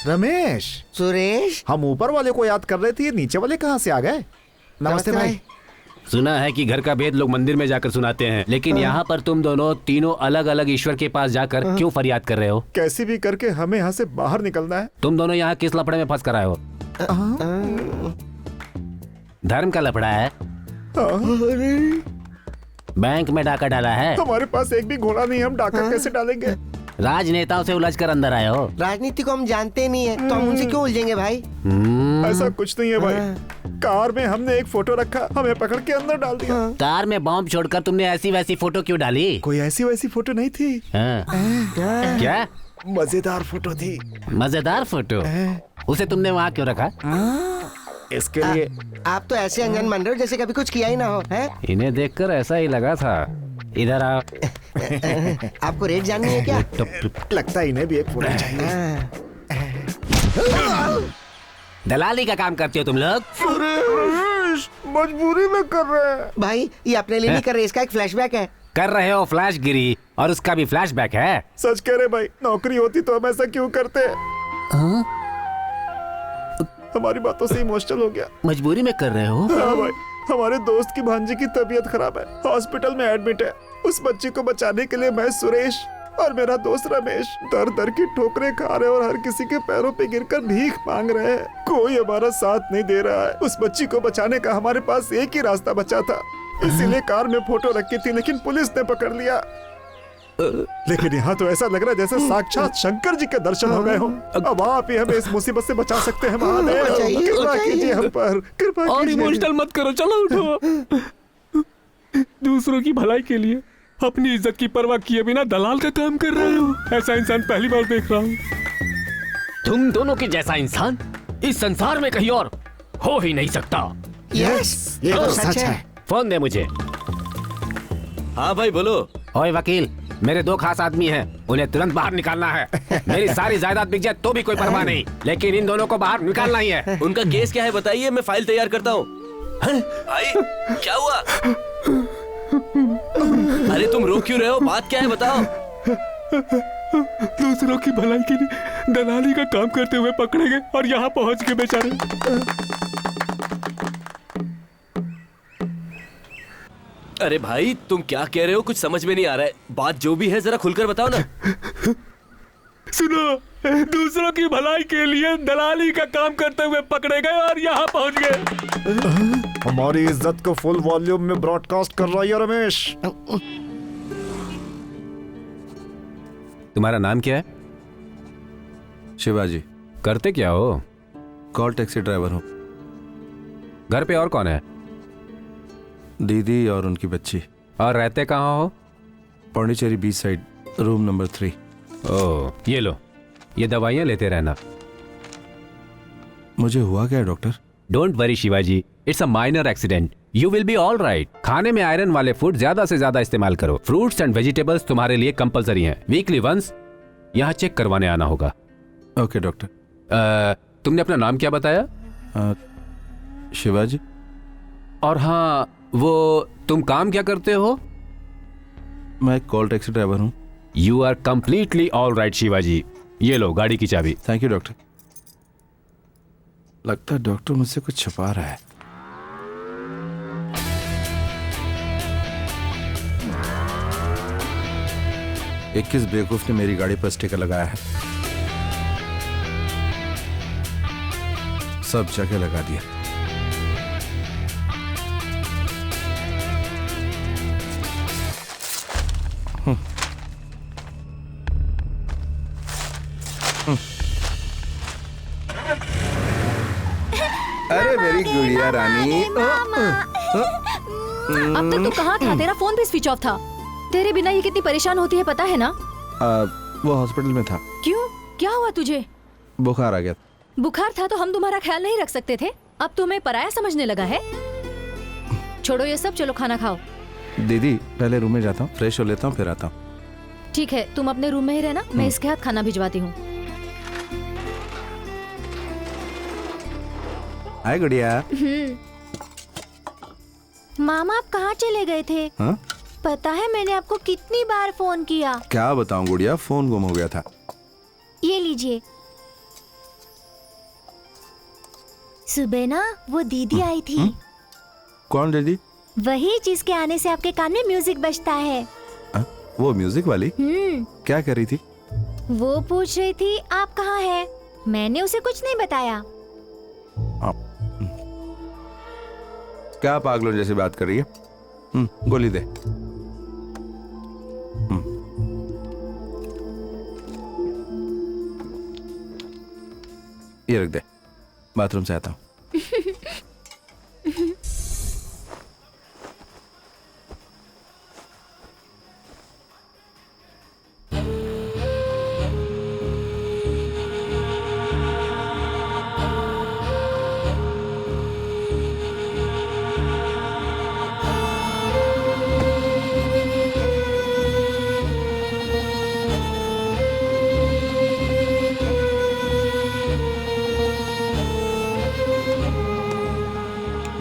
रमेश। सुरेश। हम ऊपर वाले को याद कर रहे थे, ये नीचे वाले कहाँ से आ गए? नमस्ते भाई। सुना है कि घर का भेद लोग मंदिर में जाकर सुनाते हैं, लेकिन यहाँ पर तुम दोनों तीनों अलग अलग ईश्वर के पास जाकर क्यों फरियाद कर रहे हो? कैसी भी करके हमें यहाँ से बाहर निकलना है। तुम दोनों यहाँ किस लफड़े में फंस कर आए हो? धर्म का लफड़ा है? बैंक में डाका डाला है? हमारे पास एक भी घोड़ा नहीं, हम डाका कैसे डालेंगे? राजनेताओं से उलझ कर अंदर आए हो? राजनीति को हम जानते नहीं है, तो हम उनसे क्यों उलझेंगे भाई? ऐसा कुछ नहीं है भाई। कार में हमने एक फोटो रखा, हमें पकड़ के अंदर डाल दिया। कार में बॉम्ब छोड़कर तुमने ऐसी वैसी फोटो क्यों डाली? कोई ऐसी वैसी फोटो नहीं थी। क्या? मजेदार फोटो थी। मजेदार फोटो? उसे तुमने वहाँ क्यों रखा? इसके लिए आप तो ऐसे अनजान बन रहे हो जैसे कभी कुछ किया ही ना हो। है? इन्हें देखकर ऐसा ही लगा था। इधर आओ। आपको रेट जाननी है क्या? लगता है इन्हें भी एक फोटो चाहिए। दलाली का काम करते हो तुम लोग? मजबूरी में कर रहे हैं भाई। ये अपने लिए नहीं कर रहे, इसका एक फ्लैशबैक है। कर रहे हो फ्लैश गिरी, और उसका भी फ्लैशबैक है। सच कह रहे भाई, नौकरी होती तो हम ऐसा क्यों करते? हमारी बातों से इमोशनल हो गया। मजबूरी में कर रहे हो? हाँ भाई। हमारे दोस्त की भांजी की तबीयत खराब है, हॉस्पिटल में एडमिट है। उस बच्ची को बचाने के लिए मैं, सुरेश और मेरा दोस्त रमेश दर दर की ठोकरें खा रहे और हर किसी के पैरों पे गिरकर भीख मांग रहे हैं। कोई हमारा साथ नहीं दे रहा है। उस बच्ची को बचाने का हमारे पास एक ही रास्ता बचा था, इसीलिए कार में फोटो रखी थी, लेकिन पुलिस ने पकड़ लिया। लेकिन यहाँ तो ऐसा लग रहा है जैसे साक्षात शंकर जी के दर्शन हो गए हो। अब आप ही हमें इस मुसीबत से बचा सकते हैं महादेव, कृपा कीजिए हम पर, कृपा और कीजिए। इमोशनल मत करो, चलो उठो। दूसरों की भलाई के लिए अपनी इज्जत की परवाह किए बिना दलाल का काम कर रहे हो। ऐसा इंसान पहली बार देख रहा हूँ। तुम दोनों के जैसा इंसान इस संसार में कहीं और हो ही नहीं सकता। यस, ये तो सच है। फोन दे मुझे। हाँ भाई बोलो। ओए वकील, मेरे 2 खास आदमी हैं, उन्हें तुरंत बाहर निकालना है। मेरी सारी जायदाद बिक जाए तो भी कोई परवाह नहीं, लेकिन इन दोनों को बाहर निकालना ही है। उनका केस क्या है बताइए, मैं फाइल तैयार करता हूँ। भाई क्या हुआ? अरे तुम रो क्यों रहे हो? बात क्या है बताओ। दूसरों की भलाई के लिए दलाली का काम करते हुए पकड़े गए और यहाँ पहुँच के बेचारे। अरे भाई तुम क्या कह रहे हो? कुछ समझ में नहीं आ रहा है। बात जो भी है जरा खुलकर बताओ ना। सुनो, दूसरों की भलाई के लिए दलाली का काम करते हुए पकड़े गए और यहाँ पहुँच गए। हमारी इज्जत को फुल वॉल्यूम में ब्रॉडकास्ट कर रहा है रमेश। तुम्हारा नाम क्या है? शिवाजी। करते क्या हो? कॉल टैक्सी ड्राइवर हूँ। घर पे और कौन है? दीदी और उनकी बच्ची। और रहते कहाँ हो? Pondicherry beach side, room number 3। ओह, ये लो, ये दवाइयाँ लेते रहना। मुझे हुआ क्या है doctor? Don't worry Shivaji, it's a minor accident, you will be all right. खाने में आयरन वाले फूड ज्यादा से ज्यादा इस्तेमाल करो। फ्रूट्स एंड वेजिटेबल्स तुम्हारे लिए कंपलसरी हैं। वीकली वंस यहाँ चेक करवाने आना होगा। Okay doctor. तुमने अपना नाम क्या बताया? शिवाजी। और हाँ, वो तुम काम क्या करते हो? मैं एक कॉल टैक्सी ड्राइवर हूँ। You are completely all right Shivaji. ये लो गाड़ी की चाबी। Thank you doctor. लगता है डॉक्टर मुझसे कुछ छुपा रहा है। इक्कीस बेवकूफ ने मेरी गाड़ी पर स्टिकर लगाया है, सब जगह लगा दिया। अरे मेरी गुड़िया रानी। अब तक तू कहाँ था? तेरा फोन भी स्विच ऑफ था। तेरे बिना ये कितनी परेशान होती है पता है ना? वो हॉस्पिटल में था। क्यों? क्या हुआ तुझे? बुखार आ गया। बुखार था तो हम तुम्हारा ख्याल नहीं रख सकते थे? अब तुम्हें पराया समझने लगा है? छोड़ो ये सब, चलो खाना खाओ। दीदी पहले रूम में जाता हूँ, फ्रेश हो लेता हूँ, फिर आता हूँ। ठीक है, तुम अपने रूम में ही रहना, मैं इसके हाथ खाना भिजवाती हूँ। हाय गुड़िया। मामा आप कहाँ चले गए थे? हाँ? पता है मैंने आपको कितनी बार फोन किया। क्या बताऊं गुड़िया, फोन गुम हो गया था। ये लीजिए। सुबह ना वो दीदी आई थी। कौन दीदी? वही जिसके आने से आपके कान में म्यूजिक बजता है। वो म्यूजिक वाली? क्या कर रही थी? वो पूछ रही थी आप कहाँ हैं? मैंने उसे कुछ नहीं बताया। क्या पागलों जैसी बात कर रही है? गोली दे। ये रख दे, बाथरूम से आता हूँ।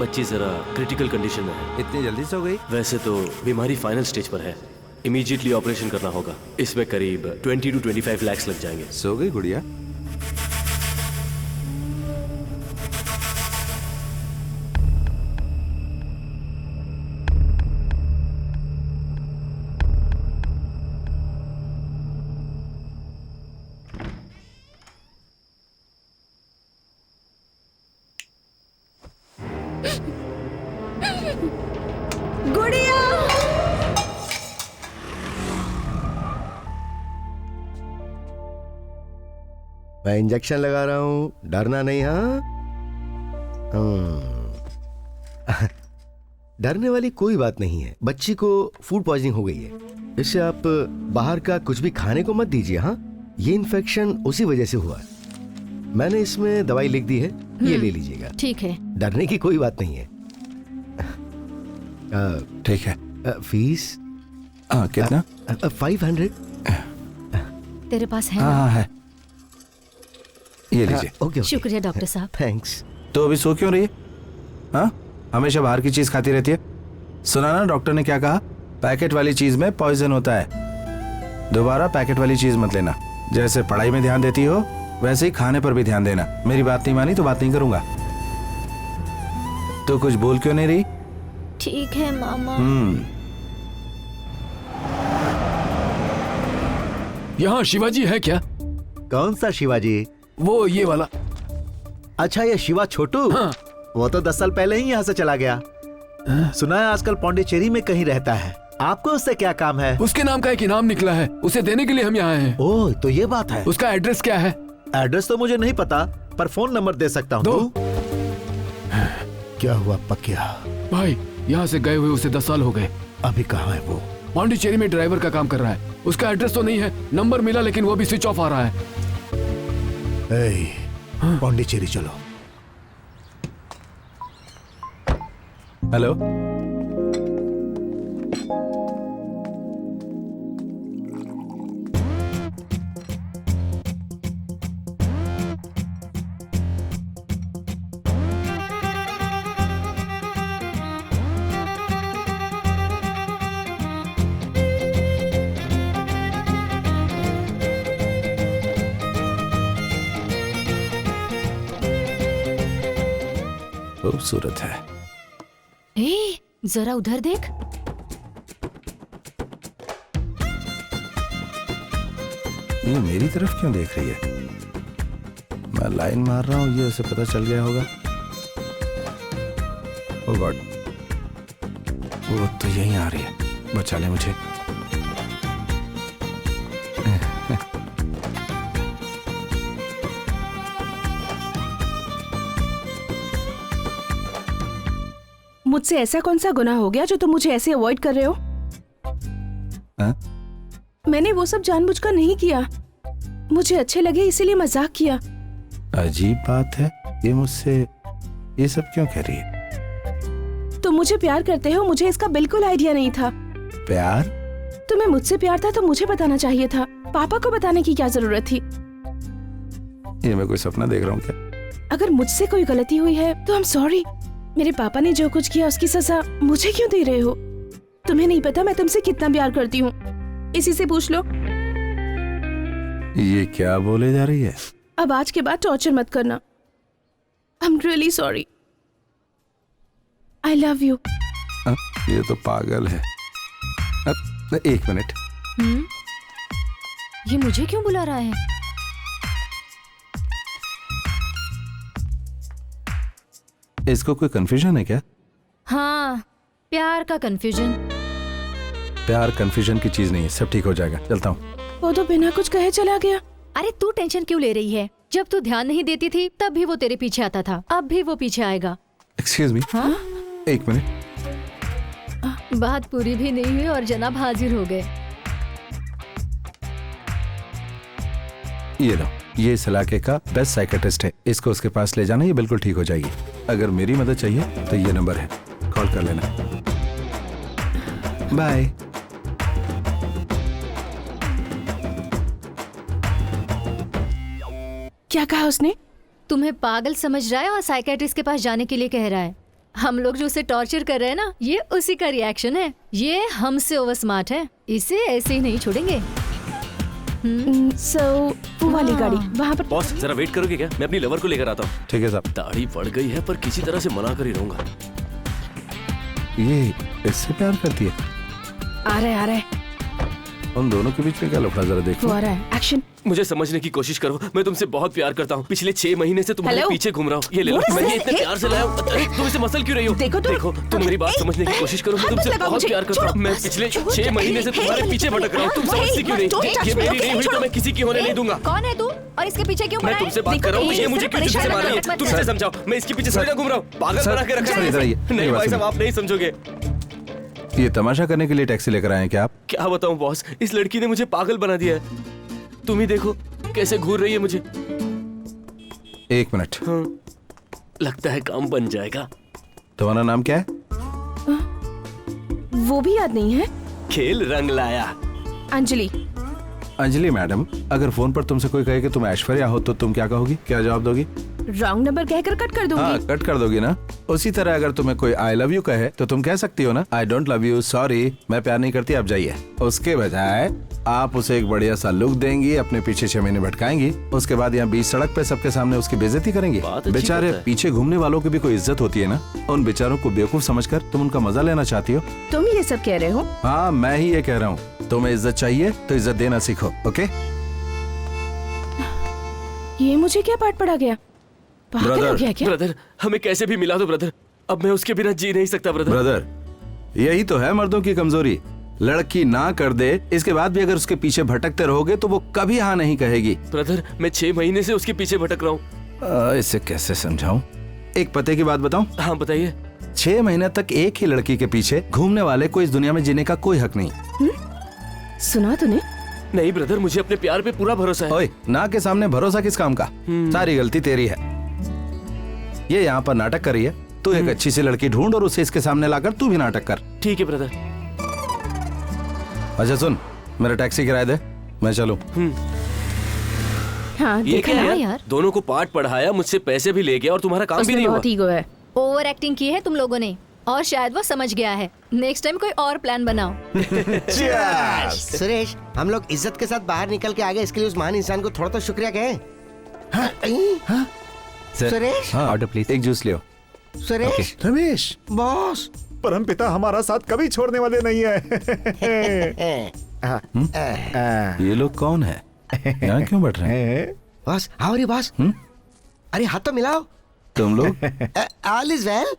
बच्ची जरा क्रिटिकल कंडीशन में है। इतनी जल्दी से हो गई? वैसे तो बीमारी फाइनल स्टेज पर है, इमीडिएटली ऑपरेशन करना होगा। इसमें करीब 20 to 25 लाख लग जाएंगे। सो गई गुड़िया? गुड़िया। मैं इंजेक्शन लगा रहा हूँ, डरना नहीं। हाँ डरने वाली कोई बात नहीं है। बच्ची को फूड पॉइजनिंग हो गई है, इससे आप बाहर का कुछ भी खाने को मत दीजिए। हाँ, ये इन्फेक्शन उसी वजह से हुआ है। मैंने इसमें दवाई लिख दी है, ये ले लीजिएगा। ठीक है। डरने की कोई बात नहीं है। ठीक है। फीस कितना? 500। तेरे पास है? हाँ है, ये लीजिए। ओके। शुक्रिया डॉक्टर साहब। थैंक्स। तो अभी सो क्यों रही है? हाँ, हमेशा बाहर की चीज खाती रहती है। सुना ना डॉक्टर ने क्या कहा? पैकेट वाली चीज में पॉइजन होता है। दोबारा पैकेट वाली चीज मत लेना। जैसे पढ़ाई में ध्यान देती हो वैसे ही खाने पर भी ध्यान देना। मेरी बात नहीं मानी तो बात नहीं करूंगा। तो कुछ बोल क्यों नहीं रही? ठीक है मामा। यहाँ शिवाजी है क्या? कौन सा शिवाजी? वो ये वाला। अच्छा, ये शिवा छोटू। हाँ। वो तो 10 साल पहले ही यहाँ से चला गया। सुना है आजकल पौंडीचेरी में कहीं रहता है। आपको उससे क्या काम है? उसके नाम का एक इनाम निकला है, उसे देने के लिए हम यहाँ हैं। ओह, तो ये बात है। उसका एड्रेस क्या है? एड्रेस तो मुझे नहीं पता, पर फोन नंबर दे सकता हूँ। दो। क्या हुआ पकिया? भाई, यहाँ से गए हुए उसे 10 साल हो गए। अभी कहाँ है वो? पौंडीचेरी में ड्राइवर का काम कर रहा है। उसका एड्रेस तो नहीं है, नंबर मिला लेकिन वो भी स्विच ऑफ आ रहा है। पौंडीचेरी चलो। हेलो, खूबसूरत है। ए, जरा उधर देख। ये मेरी तरफ क्यों देख रही है? मैं लाइन मार रहा हूँ, ये उसे पता चल गया होगा। ओह गॉड, वो तो यहीं आ रही है। बचा ले मुझे। मुझसे ऐसा कौन सा गुनाह हो गया जो तुम मुझे ऐसे अवॉइड कर रहे हो? मैंने वो सब जानबूझकर नहीं किया। मुझे अच्छे लगे इसीलिए मजाक किया। अजीब बात है, ये मुझसे ये सब क्यों कह रही है? तुम मुझे प्यार करते हो, मुझे इसका बिल्कुल आइडिया नहीं था। प्यार? तुम्हें मुझसे प्यार था तो मुझे बताना चाहिए था। पापा को बताने की क्या जरूरत थी? ये मैं कोई सपना देख रहा हूँ क्या? अगर मुझसे कोई गलती हुई है तो आई एम सॉरी। मेरे पापा ने जो कुछ किया उसकी सजा मुझे क्यों दे रहे हो? तुम्हें नहीं पता मैं तुमसे कितना प्यार करती हूँ। इसी से पूछ लो। ये क्या बोले जा रही है? अब आज के बाद टॉर्चर मत करना। I am really sorry. I love you. ये तो पागल है। एक मिनट। ये मुझे क्यों बुला रहा है? इसको कोई कंफ्यूजन है क्या? हाँ, प्यार का कंफ्यूजन। प्यार कंफ्यूजन की चीज नहीं है, सब ठीक हो जाएगा। चलता हूँ। वो तो बिना कुछ कहे चला गया। अरे तू टेंशन क्यों ले रही है? जब तू ध्यान नहीं देती थी तब भी वो तेरे पीछे आता था, अब भी वो पीछे आएगा। Excuse me. हाँ? एक मिनट। बात पूरी भी नहीं हुई और जनाब हाजिर हो गए। ये लो, ये इस इलाके का बेस्ट साइकेट्रिस्ट है। इसको उसके पास ले जाना, ये बिल्कुल ठीक हो जाएगी। अगर मेरी मदद चाहिए तो ये नंबर है, कॉल कर लेना। बाय। क्या कहा उसने? तुम्हें पागल समझ रहा है और साइकेट्रिस्ट के पास जाने के लिए कह रहा है। हम लोग जो उसे टॉर्चर कर रहे हैं ना, ये उसी का रिएक्शन है। ये हमसे ओवर स्मार्ट है, इसे ऐसे ही नहीं छोड़ेंगे। वो वाली गाड़ी वहाँ पर। बॉस जरा वेट करोगे क्या? मैं अपनी लवर को लेकर आता हूँ। ठीक है साहब। दाढ़ी बढ़ गई है पर किसी तरह से मना कर ही रहूंगा। ये इससे प्यार करती है? आ रहे उन दोनों के बीच में क्या लफड़ा जरा देखो। वो आ रहा है, एक्शन। मुझे समझने की कोशिश करो, मैं तुमसे बहुत प्यार करता हूँ। पिछले 6 महीने से तुम्हारे Hello? पीछे घूम रहा हूँ। ये ले लो, What is मैंने this? इतने प्यार से लाया हूँ। तुम इसे मसल क्यों रही हो? देखो तुम मेरी बात समझने की कोशिश करो। मैं तुमसे बहुत प्यार करता हूँ। मैं पिछले 6 महीने से तुम्हारे पीछे भटक रहा हूँ। तुम समझती क्यों नहीं? ये मेरी नहीं हुई तो मैं किसी की होने नहीं दूंगा। कौन है तू और इसके पीछे क्यों मैं पड़ा है? तुमसे बात कर रहा हूँ, ये मुझे क्यों चुपके से मार रही है? तुम इसे समझाओ, मैं इसके पीछे थोड़ी ना घूम रहा हूँ। पागल बना के रखा है। नहीं भाई साहब, आप नहीं समझोगे। ये तमाशा करने के लिए टैक्सी लेकर आए हैं क्या आप? क्या बताऊं बॉस, इस लड़की ने मुझे पागल बना दिया है। तुम ही देखो कैसे घूर रही है मुझे। 1 मिनट। हाँ, लगता है काम बन जाएगा। तुम्हारा नाम क्या है? वो भी याद नहीं है। खेल रंग लाया। अंजलि। अंजलि मैडम, अगर फोन पर तुमसे कोई कहे कि तुम ऐश्वर्या हो तो तुम क्या कहोगी? क्या जवाब दोगी? रॉन्ग नंबर कहकर कट कर दूंगी। हाँ, कट कर दोगी ना। उसी तरह अगर तुम्हें कोई आई लव यू कहे तो तुम कह सकती हो ना, I don't love you, sorry, मैं प्यार नहीं करती, आप जाइए। उसके बजाय आप उसे एक बढ़िया सा लुक देंगी, अपने पीछे 6 महीने भटकाएंगी, उसके बाद यहाँ बीच सड़क पे सबके सामने उसकी बेइज्जती करेंगी। बेचारे पीछे घूमने वालों की भी कोई इज्जत होती है ना। उन बेचारों को बेवकूफ समझकर तुम उनका मजा लेना चाहती हो। तुम ये सब कह रहे हो? हाँ, मैं ही ये कह रहा हूँ। तुम्हें इज्जत चाहिए तो इज्जत देना सीखो, ओके? ये मुझे क्या पाठ पड़ा गया? पागल हो गया क्या? ब्रदर, हमें कैसे भी मिला दो ब्रदर, अब मैं उसके बिना जी नहीं सकता ब्रदर। ब्रदर, यही तो है मर्दों की कमजोरी। लड़की ना कर दे, इसके बाद भी अगर उसके पीछे भटकते रहोगे तो वो कभी हाँ नहीं कहेगी। ब्रदर, मैं 6 महीने से उसके पीछे भटक रहा हूँ। इसे कैसे समझाऊं? एक पते की बात बताऊं? हाँ बताइए। 6 महीने तक एक ही लड़की के पीछे घूमने वाले को इस दुनिया में जीने का कोई हक नहीं। सुना तूने? नहीं ब्रदर, मुझे अपने प्यार पे पूरा भरोसा है। ओए, ना के सामने भरोसा किस काम का? सारी गलती तेरी है। ये यहाँ पर नाटक कर रही है, तू एक अच्छी सी लड़की ढूंढ और उसे इसके सामने लाकर तू भी नाटक कर। ठीक है ब्रदर। अच्छा सुन, मेरा टैक्सी किराया दे, मैं चलूं। हाँ, ये देखा क्या ना है यार? दोनों को पाठ पढ़ाया, मुझसे पैसे भी ले गया और तुम्हारा काम भी नहीं हुआ। बहुत ईगो है। ओवर एक्टिंग की है तुम लोगों ने और शायद वो समझ गया है। नेक्स्ट टाइम कोई और प्लान बनाओ। सुरेश, हम लोग इज्जत के साथ बाहर निकल के आ गए, इसके लिए उस महान इंसान को थोड़ा तो शुक्रिया कहें। सुरेश, हाँ, ऑर्डर प्लीज। एक जूस लियो। सुरेश। रमेश, बॉस, परमपिता हमारा साथ कभी छोड़ने वाले नहीं है। ये लोग कौन है? यहाँ क्यों बैठ रहे हैं? बॉस, आओ रे बॉस। अरे हाथ तो मिलाओ। तुम लोग? All is well.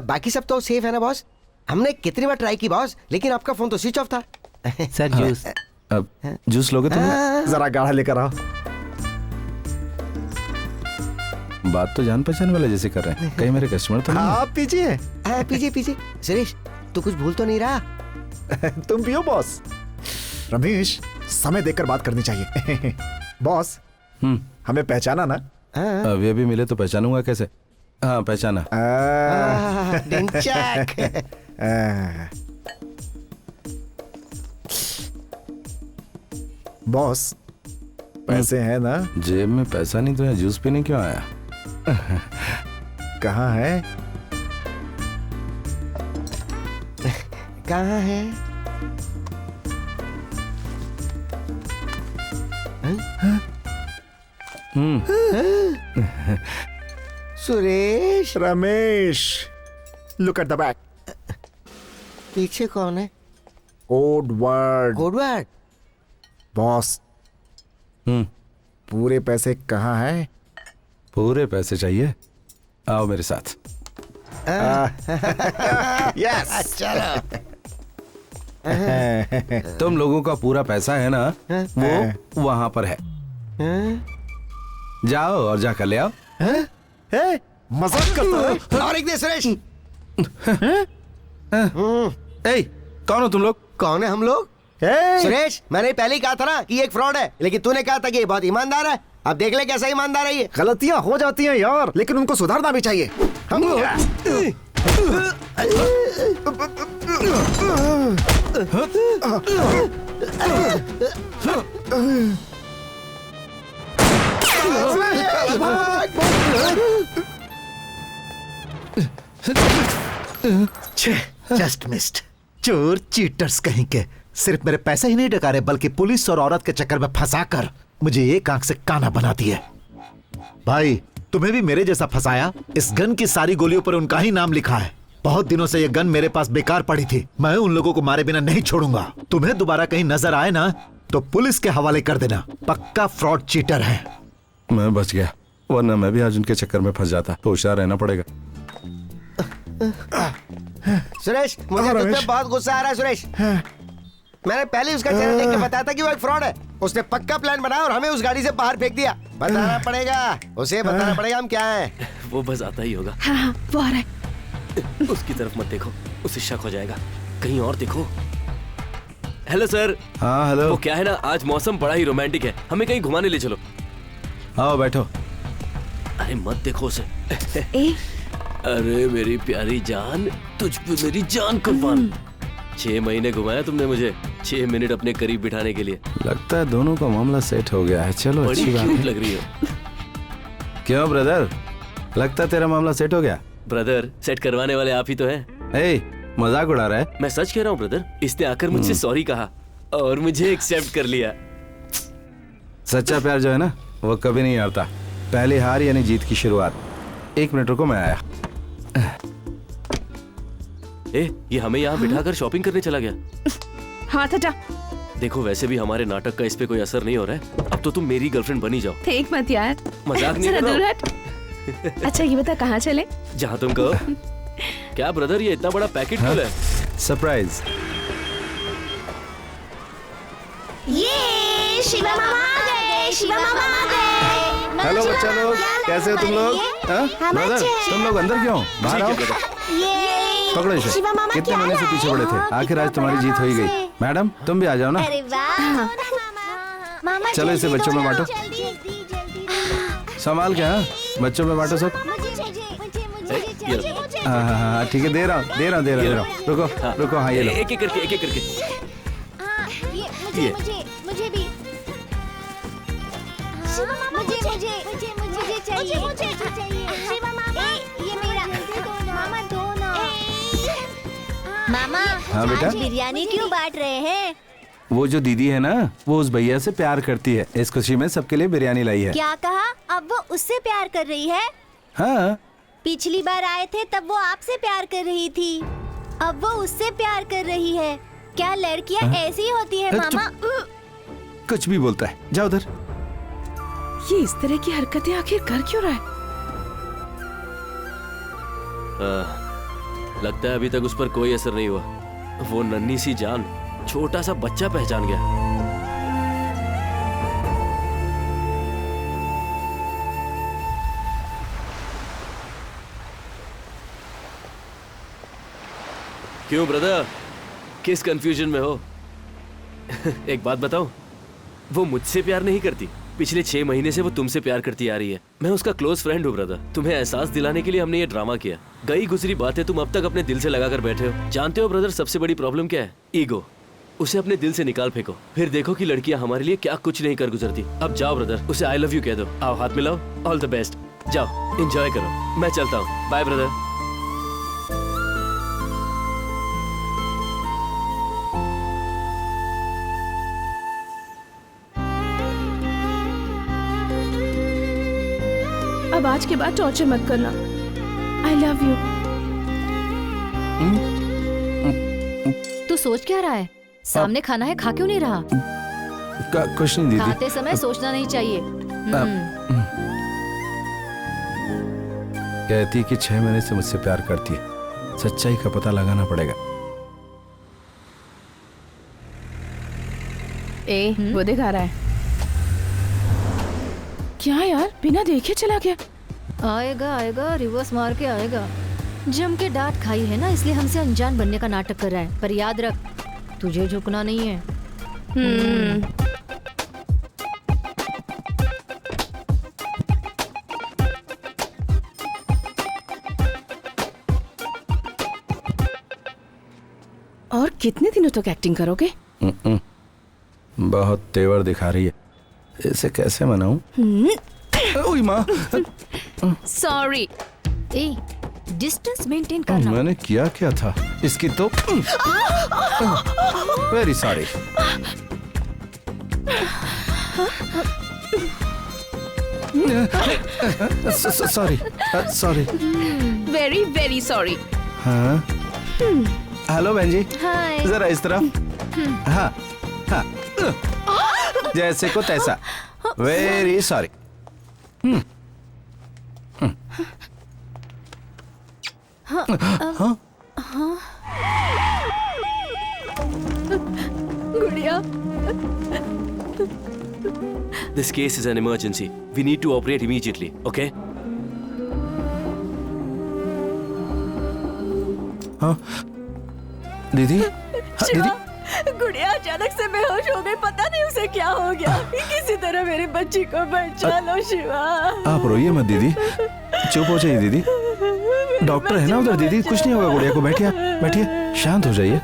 बाकी सब तो सेफ है ना बॉस? हमने कितनी बार ट्राई की बॉस, लेकिन आपका फोन तो स्विच ऑफ था। Sir juice. अब जूस लोगे तुम? जरा गाढ़ा लेकर आओ। बात तो जान पहचान वाले जैसे कर रहे हैं, कहीं मेरे कस्टमर तो नहीं? आप पीजिए। पीजिए पीजिए। सुरेश, तू कुछ भूल तो नहीं रहा? तुम पियो बॉस। रमेश, समय देखकर बात करनी चाहिए। बॉस, हमें पहचाना ना? अभी अभी मिले तो पहचानूंगा कैसे? हाँ, पहचाना। बॉस, पैसे हैं ना? जेब में पैसा नहीं तो यहाँ जूस पीने क्यों आया? कहाँ है? कहाँ है? Suresh. Ramesh, look at the back. पीछे कौन है? Code word. Code word? Boss, पूरे पैसे कहाँ हैं? पूरे पैसे चाहिए? आओ मेरे साथ। यस। चलो। तुम लोगों का पूरा पैसा है ना, वो वहां पर है। जाओ और जाकर ले आओ। मजाक करता है? और एक दे सुरेश। कौन हो तुम लोग? कौन है हम लोग? सुरेश, मैंने पहले ही कहा था ना कि ये एक फ्रॉड है, लेकिन तूने कहा था कि ये बहुत ईमानदार है। अब देख ले कैसा ईमानदार है ये। गलतियां हो जाती हैं यार, लेकिन उनको सुधारना भी चाहिए। हम जस्ट मिस्ड। चोर चीटर्स कहीं के सिर्फ मेरे पैसे ही नहीं डकारे, बल्कि पुलिस और औरत के चक्कर में फंसाकर मुझे एक आंख से काना बना दिया। भाई, तुम्हें भी मेरे जैसा फंसाया। इस गन की सारी गोलियों पर उनका ही नाम लिखा है। बहुत दिनों से ये गन मेरे पास बेकार पड़ी थी। मैं उन लोगों को मारे बिना नहीं छोड़ूंगा। तुम्हें दोबारा कहीं नजर आए ना तो पुलिस के हवाले कर देना। पक्का फ्रॉड चीटर है। मैं बच गया, वरना मैं भी आज उनके चक्कर में फंस जाता। तो होशियार रहना पड़ेगा। सुरेश, मुझे तुझ पे बहुत गुस्सा आ रहा है सुरेश। मैंने पहले उसका चेहरा देख के बताया था कि वो एक फ्रॉड है। उसने पक्का प्लान बनाया और हमें उस गाड़ी से बाहर फेंक दिया। बताना पड़ेगा उसे, बताना पड़ेगा हम क्या हैं। वो बस आता ही होगा। हाँ, वो आ रहा है। उसकी तरफ मत देखो, उसे शक हो जाएगा। कहीं और देखो। Hello sir. हाँ हेलो। वो क्या है ना, आज मौसम बड़ा ही रोमांटिक है, हमें कहीं घुमाने ले चलो। आओ बैठो। अरे मत देखो उसे। अरे मेरी प्यारी जान, तुझ पे मेरी जान कुर्बान। 6 महीने घुमाया तुमने मुझे, 6 मिनट अपने करीब बिठाने के लिए। लगता है दोनों का मामला सेट हो गया है। चलो बड़ी अच्छी बात क्यूट है। लग रही है। क्यों ब्रदर, लगता है तेरा मामला सेट हो गया? ब्रदर, सेट करवाने वाले आप ही तो हैं। मजाक उड़ा रहा है? मैं सच कह रहा हूँ ब्रदर। इसने आकर मुझसे सॉरी कहा और मुझे एक्सेप्ट कर लिया। सच्चा प्यार जो है ना, वो कभी नहीं हारता। पहली हार यानी जीत की शुरुआत। 1 मिनट रुको, मैं आया। ये हमें यहाँ बिठाकर शॉपिंग करने चला गया। हाथ हटा। देखो वैसे भी हमारे नाटक का इस पे कोई असर नहीं हो रहा है। अब तो तुम मेरी गर्लफ्रेंड बनी जाओ। ठीक मत यार, मजाक नहीं जरा कर रहा दूर हूँ। हट। अच्छा ये बता कहाँ चले? जहाँ तुम कहो। क्या ब्रदर, ये इतना बड़ा पैकेट क्यों है? सरप्राइज। ये शिवा मामा आ गए, शिवा मामा आ गए। हेलो बच्चा लोग, कैसे हो तुम लोग? ब्रदर, तुम लोग अंदर क्यों? बाहर आओ। पकड़ो इसे। शिवा मामा कितने क्या महीने से पीछे पड़े थे, आखिर आज तुम्हारी जीत हो ही गई। मैडम तुम भी आ जाओ ना। अरे वाह मामा, चलो इसे बच्चों में बांटो। संभाल के। हाँ, बच्चों में बांटो सब। हाँ ठीक है, दे रहा हूँ। रुको। हाँ ये लो। एक एक करके। ये मुझे भी। शिवा मामा मुझे चाहिए। शिवा मामा ये मेरा। मामा दो ना। मामा हाँ बेटा। आज बिरयानी क्यों बांट रहे हैं? वो जो दीदी है ना, वो उस भैया से प्यार करती है। इस खुशी में सबके लिए बिरयानी लाई है। क्या कहा? अब वो उससे प्यार कर रही है? हाँ। पिछली बार आए थे तब वो आपसे प्यार कर रही थी, अब वो उससे प्यार कर रही है। क्या लड़कियां ऐसी होती है मामा? कुछ भी बोलता है, जाओ उधर। ये इस तरह की हरकतें आखिर कर क्यों रहा है? लगता है अभी तक उस पर कोई असर नहीं हुआ। वो नन्ही सी जान छोटा सा बच्चा पहचान गया। क्यों ब्रदर, किस कंफ्यूजन में हो? एक बात बताऊं, वो मुझसे प्यार नहीं करती। पिछले 6 महीने से वो तुमसे प्यार करती आ रही है। मैं उसका क्लोज फ्रेंड हूँ ब्रदर। तुम्हें एहसास दिलाने के लिए हमने ये ड्रामा किया। गई गुजरी बातें तुम अब तक अपने दिल से लगाकर बैठे हो। जानते हो ब्रदर, सबसे बड़ी प्रॉब्लम क्या है? ईगो। उसे अपने दिल से निकाल फेंको, फिर देखो कि लड़कियां हमारे लिए क्या कुछ नहीं कर गुजरती। अब जाओ ब्रदर, उसे आई लव यू कह दो। आओ हाथ मिलाओ। All the best. जाओ एंजॉय करो। मैं चलता हूँ। Bye brother. अब आज के बाद टॉर्चर मत करना। I love you. तू सोच क्या रहा है? सामने खाना है, खा क्यों नहीं रहा? कुछ नहीं दीदी। खाते समय सोचना नहीं चाहिए। कहती कि 6 महीने से मुझसे प्यार करती है। सच्चाई का पता लगाना पड़ेगा। वो दिखा रहा है। क्या यार, बिना देखे चला गया। आएगा, रिवर्स मार के आएगा। जम के डांट खाई है ना, इसलिए हमसे अनजान बनने का नाटक कर रहा है। पर याद रख, तुझे झुकना नहीं है। और कितने दिनों तक एक्टिंग करोगे? बहुत तेवर दिखा रही है, इसे कैसे मनाऊं? ओए माँ। सॉरी। डिस्टेंस मेंटेन करना। मैंने किया क्या था? इसकी तो very sorry. Sorry. Very very sorry. हाँ हेलो बहन जी, हाय। जरा इस तरफ। हाँ हाँ, जैसे को तैसा। Very sorry. हाँ गुड़िया, This case is an emergency. We need to operate immediately, okay? हाँ दीदी, हाँ दीदी। गुड़िया अचानक से बेहोश हो गई, पता नहीं उसे क्या हो गया। किसी तरह मेरी बच्ची को बचा लो शिवा। आप रोइए मत दीदी, चुप हो जाइए दीदी। डॉक्टर है ना उधर दीदी, कुछ नहीं होगा गुड़िया को। बैठिए बैठिए, शांत हो जाइए।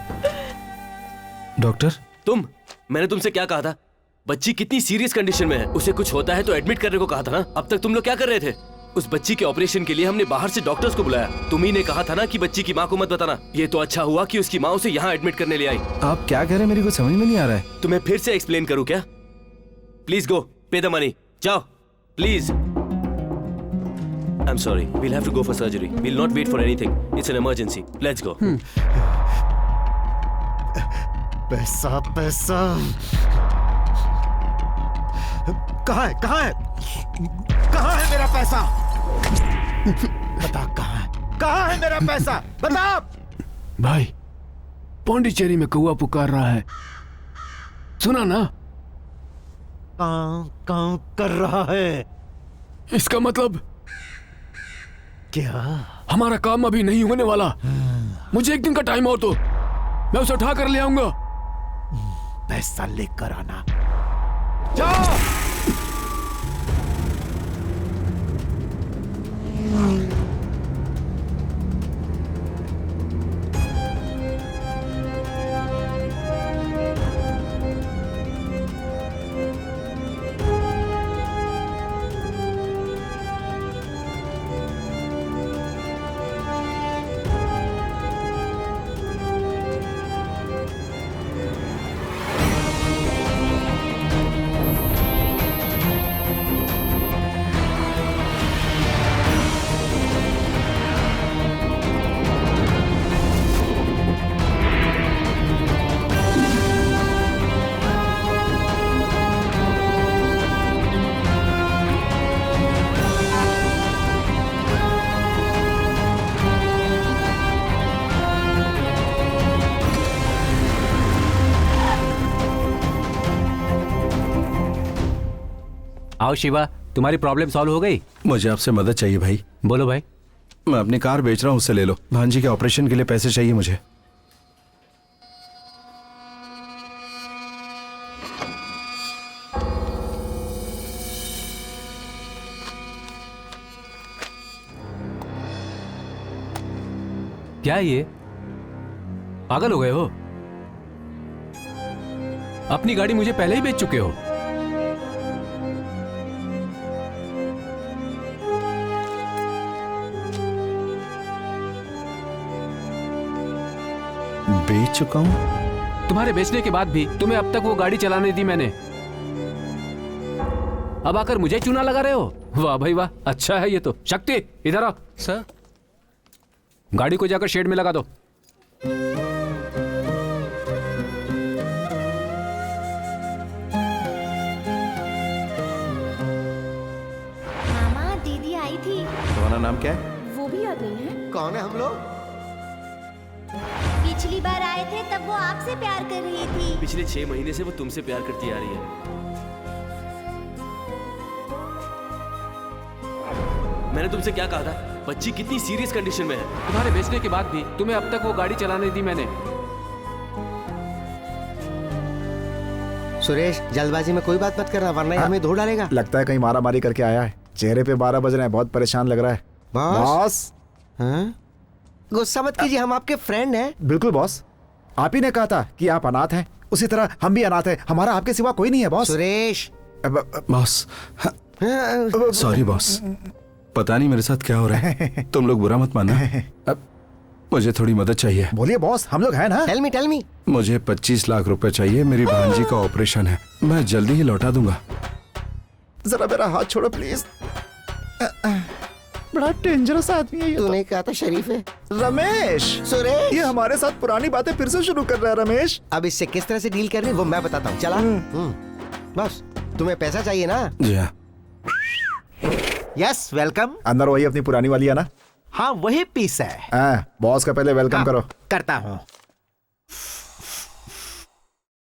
डॉक्टर, मैंने तुमसे क्या कहा था? बच्ची कितनी सीरियस कंडीशन में है, उसे कुछ होता है तो एडमिट करने को कहा था ना। अब तक तुम लोग क्या कर रहे थे? उस बच्ची के ऑपरेशन के लिए हमने बाहर से डॉक्टर्स को बुलाया। तुम ही ने कहा था ना कि बच्ची की माँ को मत बताना। ये तो अच्छा हुआ कि उसकी माँ उसे यहाँ एडमिट करने ले आई। आप क्या कह रहे हैं, मेरी कुछ समझ में नहीं आ रहा है। तुम्हें फिर से एक्सप्लेन करूँ क्या? प्लीज गो, पे द मनी, जाओ please. I'm sorry, we'll have to go for surgery. We'll not wait for anything. It's an emergency. Let's go. पैसा पैसा कहाँ है, कहाँ है, कहाँ है मेरा पैसा? बता कहाँ है मेरा पैसा? बता। भाई, पौंडीचेरी में कौवा पुकार रहा है, सुना ना? काम कर रहा है। इसका मतलब क्या? हमारा काम अभी नहीं होने वाला। मुझे एक दिन का टाइम और दो, मैं उसे उठा कर ले आऊंगा। पैसा लेकर आना। जाओ। आओ शिवा, तुम्हारी प्रॉब्लम सॉल्व हो गई? मुझे आपसे मदद चाहिए भाई। बोलो भाई। मैं अपनी कार बेच रहा हूँ, उससे ले लो। भांजी के ऑपरेशन के लिए पैसे चाहिए मुझे। क्या ये पागल हो गए हो? अपनी गाड़ी मुझे पहले ही बेच चुके हो। बेच चुका हूं? तुम्हारे बेचने के बाद भी तुम्हें अब तक वो गाड़ी चलाने दी मैंने। अब आकर मुझे चूना लगा रहे हो? वाह भाई वाह, अच्छा है ये तो। शक्ति, इधर आओ। सर, गाड़ी को जाकर शेड में लगा दो। मामा, दीदी आई थी। तुम्हारा नाम क्या है? वो भी याद नहीं है। कौन है हम लोग? पिछली बार आए थे तब वो आपसे प्यार कर रही थी। पिछले 6 महीने से वो तुमसे प्यार करती आ रही है। मैंने तुमसे क्या कहा था? बच्ची कितनी सीरियस कंडीशन में है। तुम्हारे बेचने के बाद भी तुम्हें अब तक वो गाड़ी चलाने दी मैंने। सुरेश, जल्दबाजी में कोई बात मत करना, वरना हमें धो डालेगा। लगता है कहीं मारा मारी करके आया है। चेहरे पे 12 बज रहे हैं, बहुत परेशान लग रहा है। बॉस, हाँ? गुस्सा मत कीजिए, हम आपके फ्रेंड हैं। बिल्कुल बॉस, आप ही ने कहा था कि आप अनाथ हैं, उसी तरह हम भी अनाथ हैं। हमारा आपके सिवा कोई नहीं है boss. Suresh. Boss, sorry boss, पता नहीं मेरे साथ क्या हो रहा है। तुम लोग बुरा मत मानना। अब मुझे थोड़ी मदद चाहिए। बोलिए बॉस, हम लोग हैं ना। Tell me. मुझे 25 लाख रुपए चाहिए। मेरी भांजी का ऑपरेशन है, मैं जल्दी ही लौटा दूंगा। जरा मेरा हाथ छोड़ो प्लीज। बड़ा डेंजरस आदमी है ये। तूने कहा था शरीफ है। रमेश, सुरेश, ये हमारे साथ पुरानी बातें फिर से शुरू कर रहा है रमेश। अब इससे किस तरह से डील करनी वो मैं बताता हूँ। चला। बस तुम्हें पैसा चाहिए ना? जी हाँ। Yes welcome. अंदर वही अपनी पुरानी वाली है ना? हाँ वही पीस है। बॉस का पहले वेलकम करो। करता हूँ।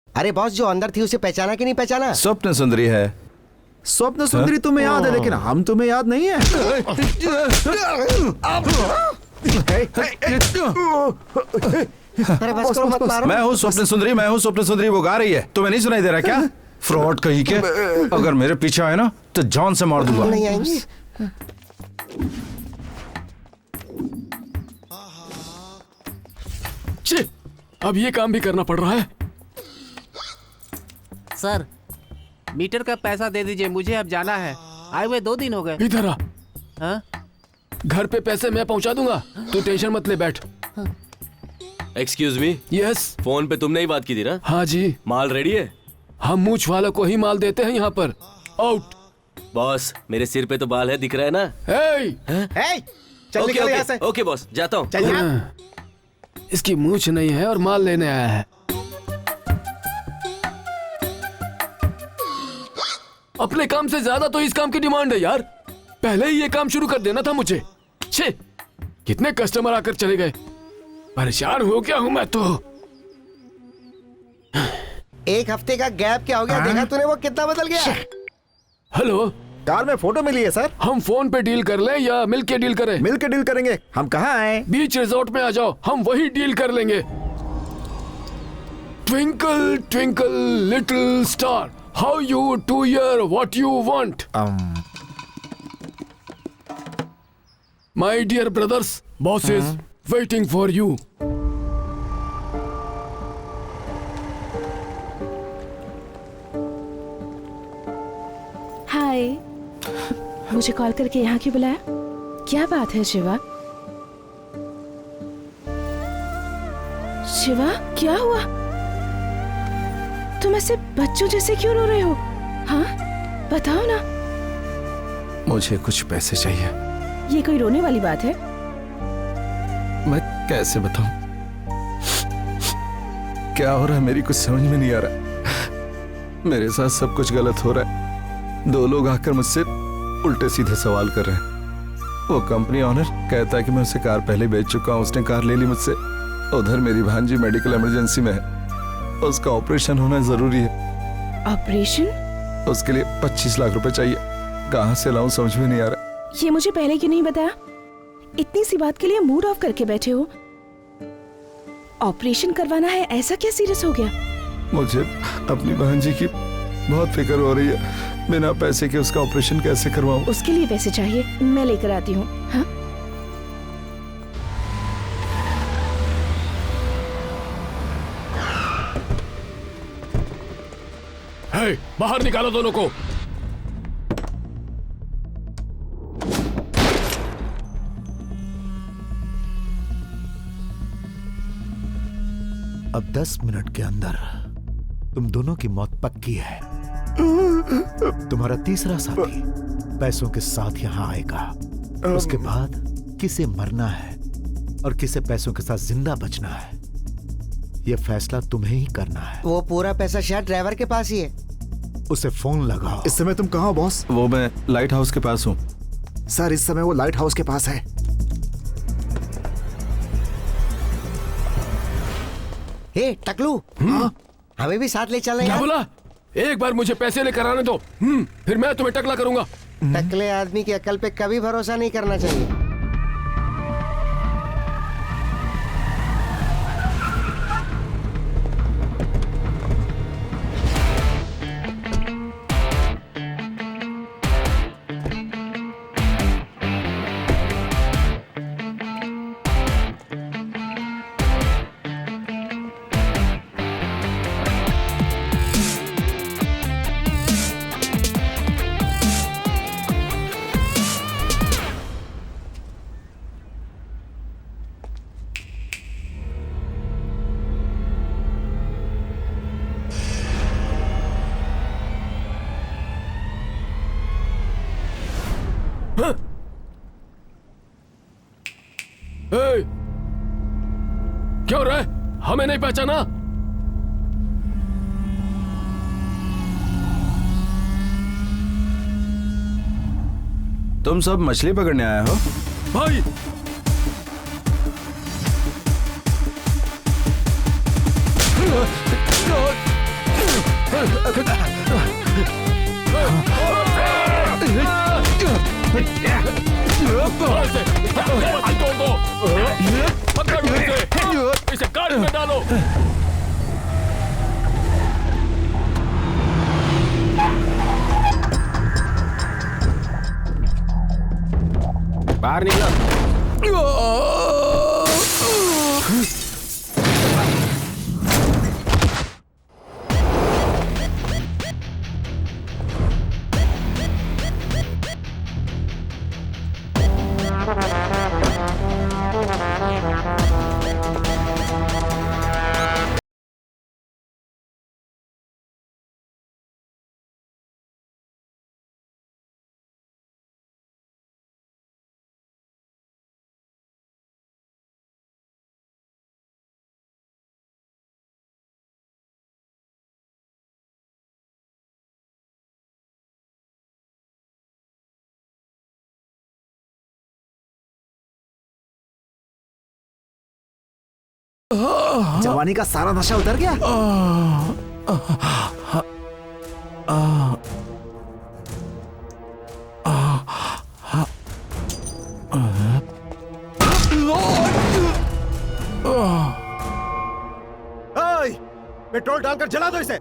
अरे बॉस, जो अंदर थी उसे पहचाना कि नहीं पहचाना? स्वप्न सुंदरी है। स्वप्न सुंदरी तुम्हें याद है, लेकिन हम तुम्हें याद नहीं है। अरे बस करो, मत मारो। मैं हूँ स्वप्न सुंदरी, मैं हूँ स्वप्न सुंदरी। वो गा रही है, तुम्हें नहीं सुनाई दे रहा क्या? फ्रॉड कहीं के। अगर मेरे पीछे आए ना तो जॉन से मार दूंगा। नहीं आएंगे। छे, अब ये काम भी करना पड़ रहा है। सर मीटर का पैसा दे दीजिए, मुझे अब जाना है। आए हुए 2 दिन हो गए। इधर आ। हाँ? घर पे पैसे मैं पहुंचा दूंगा, तू टेंशन मत ले, बैठ। Excuse me. यस। फोन पे तुमने ही बात की थी ना? हाँ जी। माल रेडी है? हम मूछ वालों को ही माल देते हैं यहाँ पर। आउट। बॉस मेरे सिर पे तो बाल है, दिख रहा है ना? चल निकल यहाँ से। ओके बॉस, जाता हूँ। इसकी मूछ नहीं है और माल लेने आया है। अपने काम से ज्यादा तो इस काम की डिमांड है यार। पहले ही ये काम शुरू कर देना था मुझे। छे, कितने कस्टमर आकर चले गए, परेशान हो गया हूँ मैं तो। 1 हफ्ते का गैप क्या हो गया? देखा तूने वो कितना बदल गया? हेलो, कार में फोटो मिली है सर। हम फोन पे डील कर लें या मिल के डील करें? मिल के डील करेंगे। हम कहाँ आए? बीच रिजॉर्ट में आ जाओ, हम वही डील कर लेंगे। Twinkle twinkle little star, how you do your what you want. My dear brothers, boss is waiting for you. हाय, मुझे कॉल करके यहाँ क्यों बुलाया? क्या बात है शिवा? शिवा, क्या हुआ? तुम ऐसे बच्चों जैसे क्यों रो रहे हो? हाँ, बताओ ना। मुझे कुछ पैसे चाहिए। ये कोई रोने वाली बात है? मैं कैसे बताऊं? क्या हो रहा है मेरी कुछ समझ में नहीं आ रहा। मेरे साथ सब कुछ गलत हो रहा है। 2 लोग आकर मुझसे उल्टे सीधे सवाल कर रहे हैं। वो कंपनी ऑनर कहता है कि मैं उसे कार पहले बेच चुका हूँ, उसने कार ले ली मुझसे। उधर मेरी भांजी मेडिकल इमरजेंसी में है, उसका ऑपरेशन होना जरूरी है। ऑपरेशन? उसके लिए 25 लाख रुपए चाहिए। कहाँ से लाऊं समझ में नहीं आ रहा। ये मुझे पहले क्यों नहीं बताया? इतनी सी बात के लिए मूड ऑफ करके बैठे हो। ऑपरेशन करवाना है, ऐसा क्या सीरियस हो गया? मुझे अपनी भांजी की बहुत फिक्र हो रही है। बिना पैसे के उसका ऑपरेशन कैसे करवाऊं? उसके लिए पैसे चाहिए, मैं लेकर आती हूँ। हाँ? हे, बाहर निकालो दोनों को। अब 10 मिनट के अंदर तुम दोनों की मौत पक्की है। तुम्हारा तीसरा साथी पैसों के साथ यहां आएगा। उसके बाद किसे मरना है और किसे पैसों के साथ जिंदा बचना है, यह फैसला तुम्हें ही करना है। वो पूरा पैसा शायद ड्राइवर के पास ही है। उसे फोन लगाओ। इस समय तुम कहाँ हो बॉस? वो मैं लाइट हाउस के पास हूँ। सर इस समय वो लाइट हाउस के पास है। हे टकलू, हमें भी साथ ले चलना क्या यार। बोला? एक बार मुझे पैसे लेकर आने दो, फिर मैं तुम्हें टकला करूंगा। टकले आदमी की अकल पे कभी भरोसा नहीं करना चाहिए। ए, क्यों रे? हमें नहीं पहचाना? तुम सब मछली पकड़ने आए हो? भाई इसे गाड़ी में डालो। बाहर निकलो। जवानी का सारा नशा उतर गया। पेट्रोल डालकर जला दो इसे।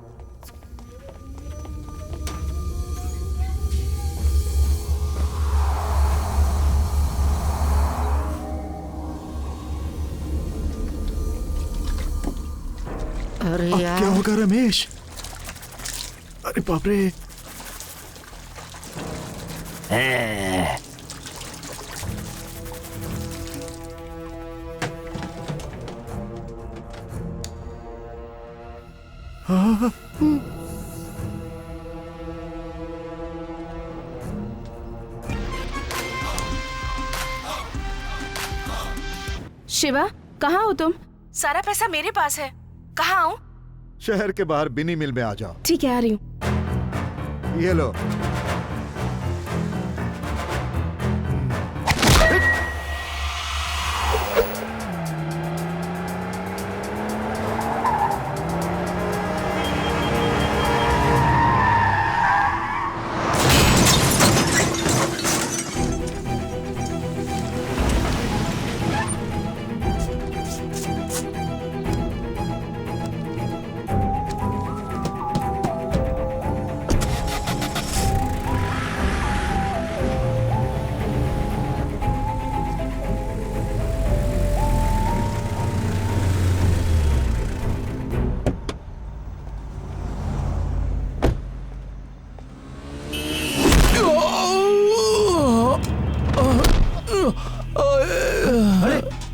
अरे अब यार क्या होगा रमेश? अरे बाप रे। शिवा, कहाँ हो तुम? सारा पैसा मेरे पास है। कहाँ हूँ? शहर के बाहर बिनी मिल में आ जाओ। ठीक है, आ रही हूँ। ये लो।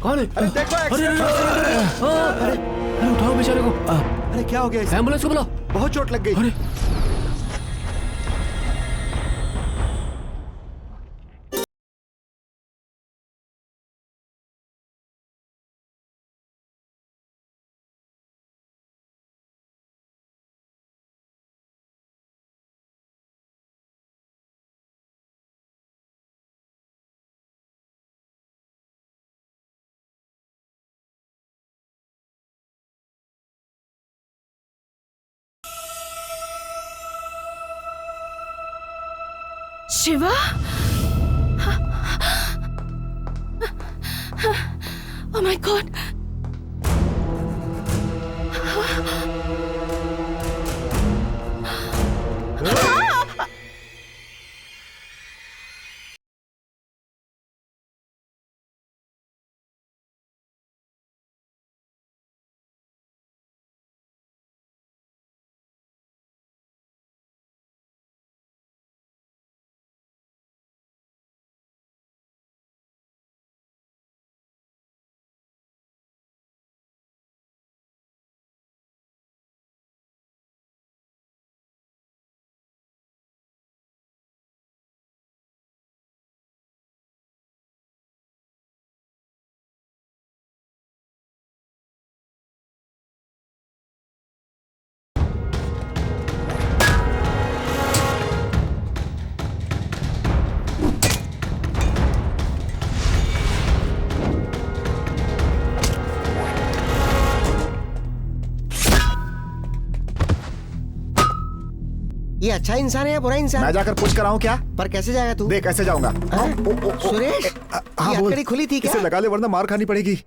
कौन है? अरे देखो अरे उठाओ बेचारे को। अरे क्या हो गया इसे? एम्बुलेंस को बुलाओ। बहुत चोट लग गई। अरे शिवा? Oh my God! ये अच्छा इंसान है या बुरा इंसान? मैं जाकर पूछ कर आऊँ क्या? पर कैसे जाएगा तू? देख कैसे जाऊंगा। सुरेश, हाँ ये बोल। हथकड़ी खुली थी क्या? इसे लगा ले वरना मार खानी पड़ेगी।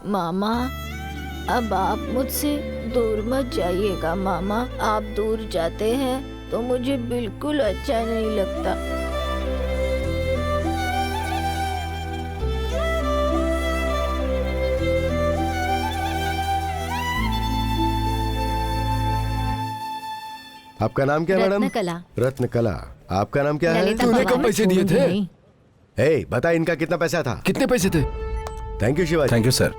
मामा, अब आप मुझसे दूर मत जाइएगा मामा। आप दूर जाते हैं तो मुझे बिल्कुल अच्छा नहीं लगता। आपका नाम क्या मैडम? रत्नकला। रत्नकला। आपका नाम क्या है? ललिता तूने पवार। कब पैसे दिए थे? हे, बता इनका कितना पैसा था? कितने पैसे थे? Thank you Shivaji. Thank you sir.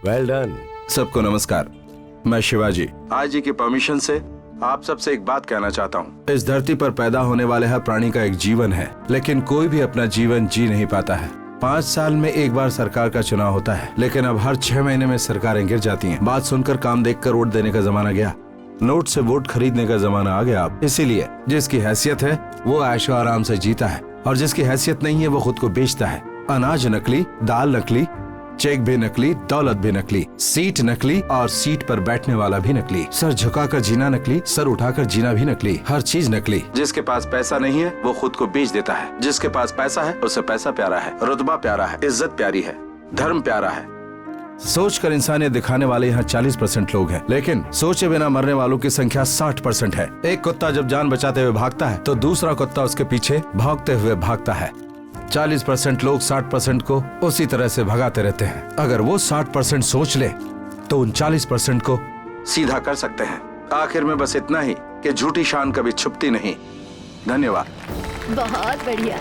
Well done. सबको नमस्कार, मैं शिवाजी। आज जी की परमिशन से आप सबसे एक बात कहना चाहता हूँ। इस धरती पर पैदा होने वाले हर प्राणी का एक जीवन है, लेकिन कोई भी अपना जीवन जी नहीं पाता है। 5 साल में एक बार सरकार का चुनाव होता है, लेकिन अब हर 6 महीने में सरकारें गिर जाती हैं। बात सुनकर काम देखकर वोट देने का जमाना गया, नोट से वोट खरीदने का जमाना आ गया। अब इसीलिए जिसकी हैसियत है वो ऐशो आराम से जीता है, और जिसकी हैसियत नहीं है वो खुद को बेचता है। अनाज नकली, दाल नकली, चेक भी नकली, दौलत भी नकली, सीट नकली और सीट पर बैठने वाला भी नकली, सर झुकाकर जीना नकली, सर उठाकर जीना भी नकली, हर चीज नकली। जिसके पास पैसा नहीं है वो खुद को बेच देता है, जिसके पास पैसा है उसे पैसा प्यारा है, रुतबा प्यारा है, इज्जत प्यारी है, धर्म प्यारा है। सोचकर इंसानियत दिखाने वाले यहाँ 40% लोग हैं, लेकिन सोचे बिना मरने वालों की संख्या 60% है। एक कुत्ता जब जान बचाते हुए भागता है तो दूसरा कुत्ता उसके पीछे भागते हुए भागता है। 40% लोग 60% को उसी तरह से भगाते रहते हैं। अगर वो 60% सोच ले तो उन 40% को सीधा कर सकते हैं। आखिर में बस इतना ही कि झूठी शान कभी छुपती नहीं। धन्यवाद। बहुत बढ़िया।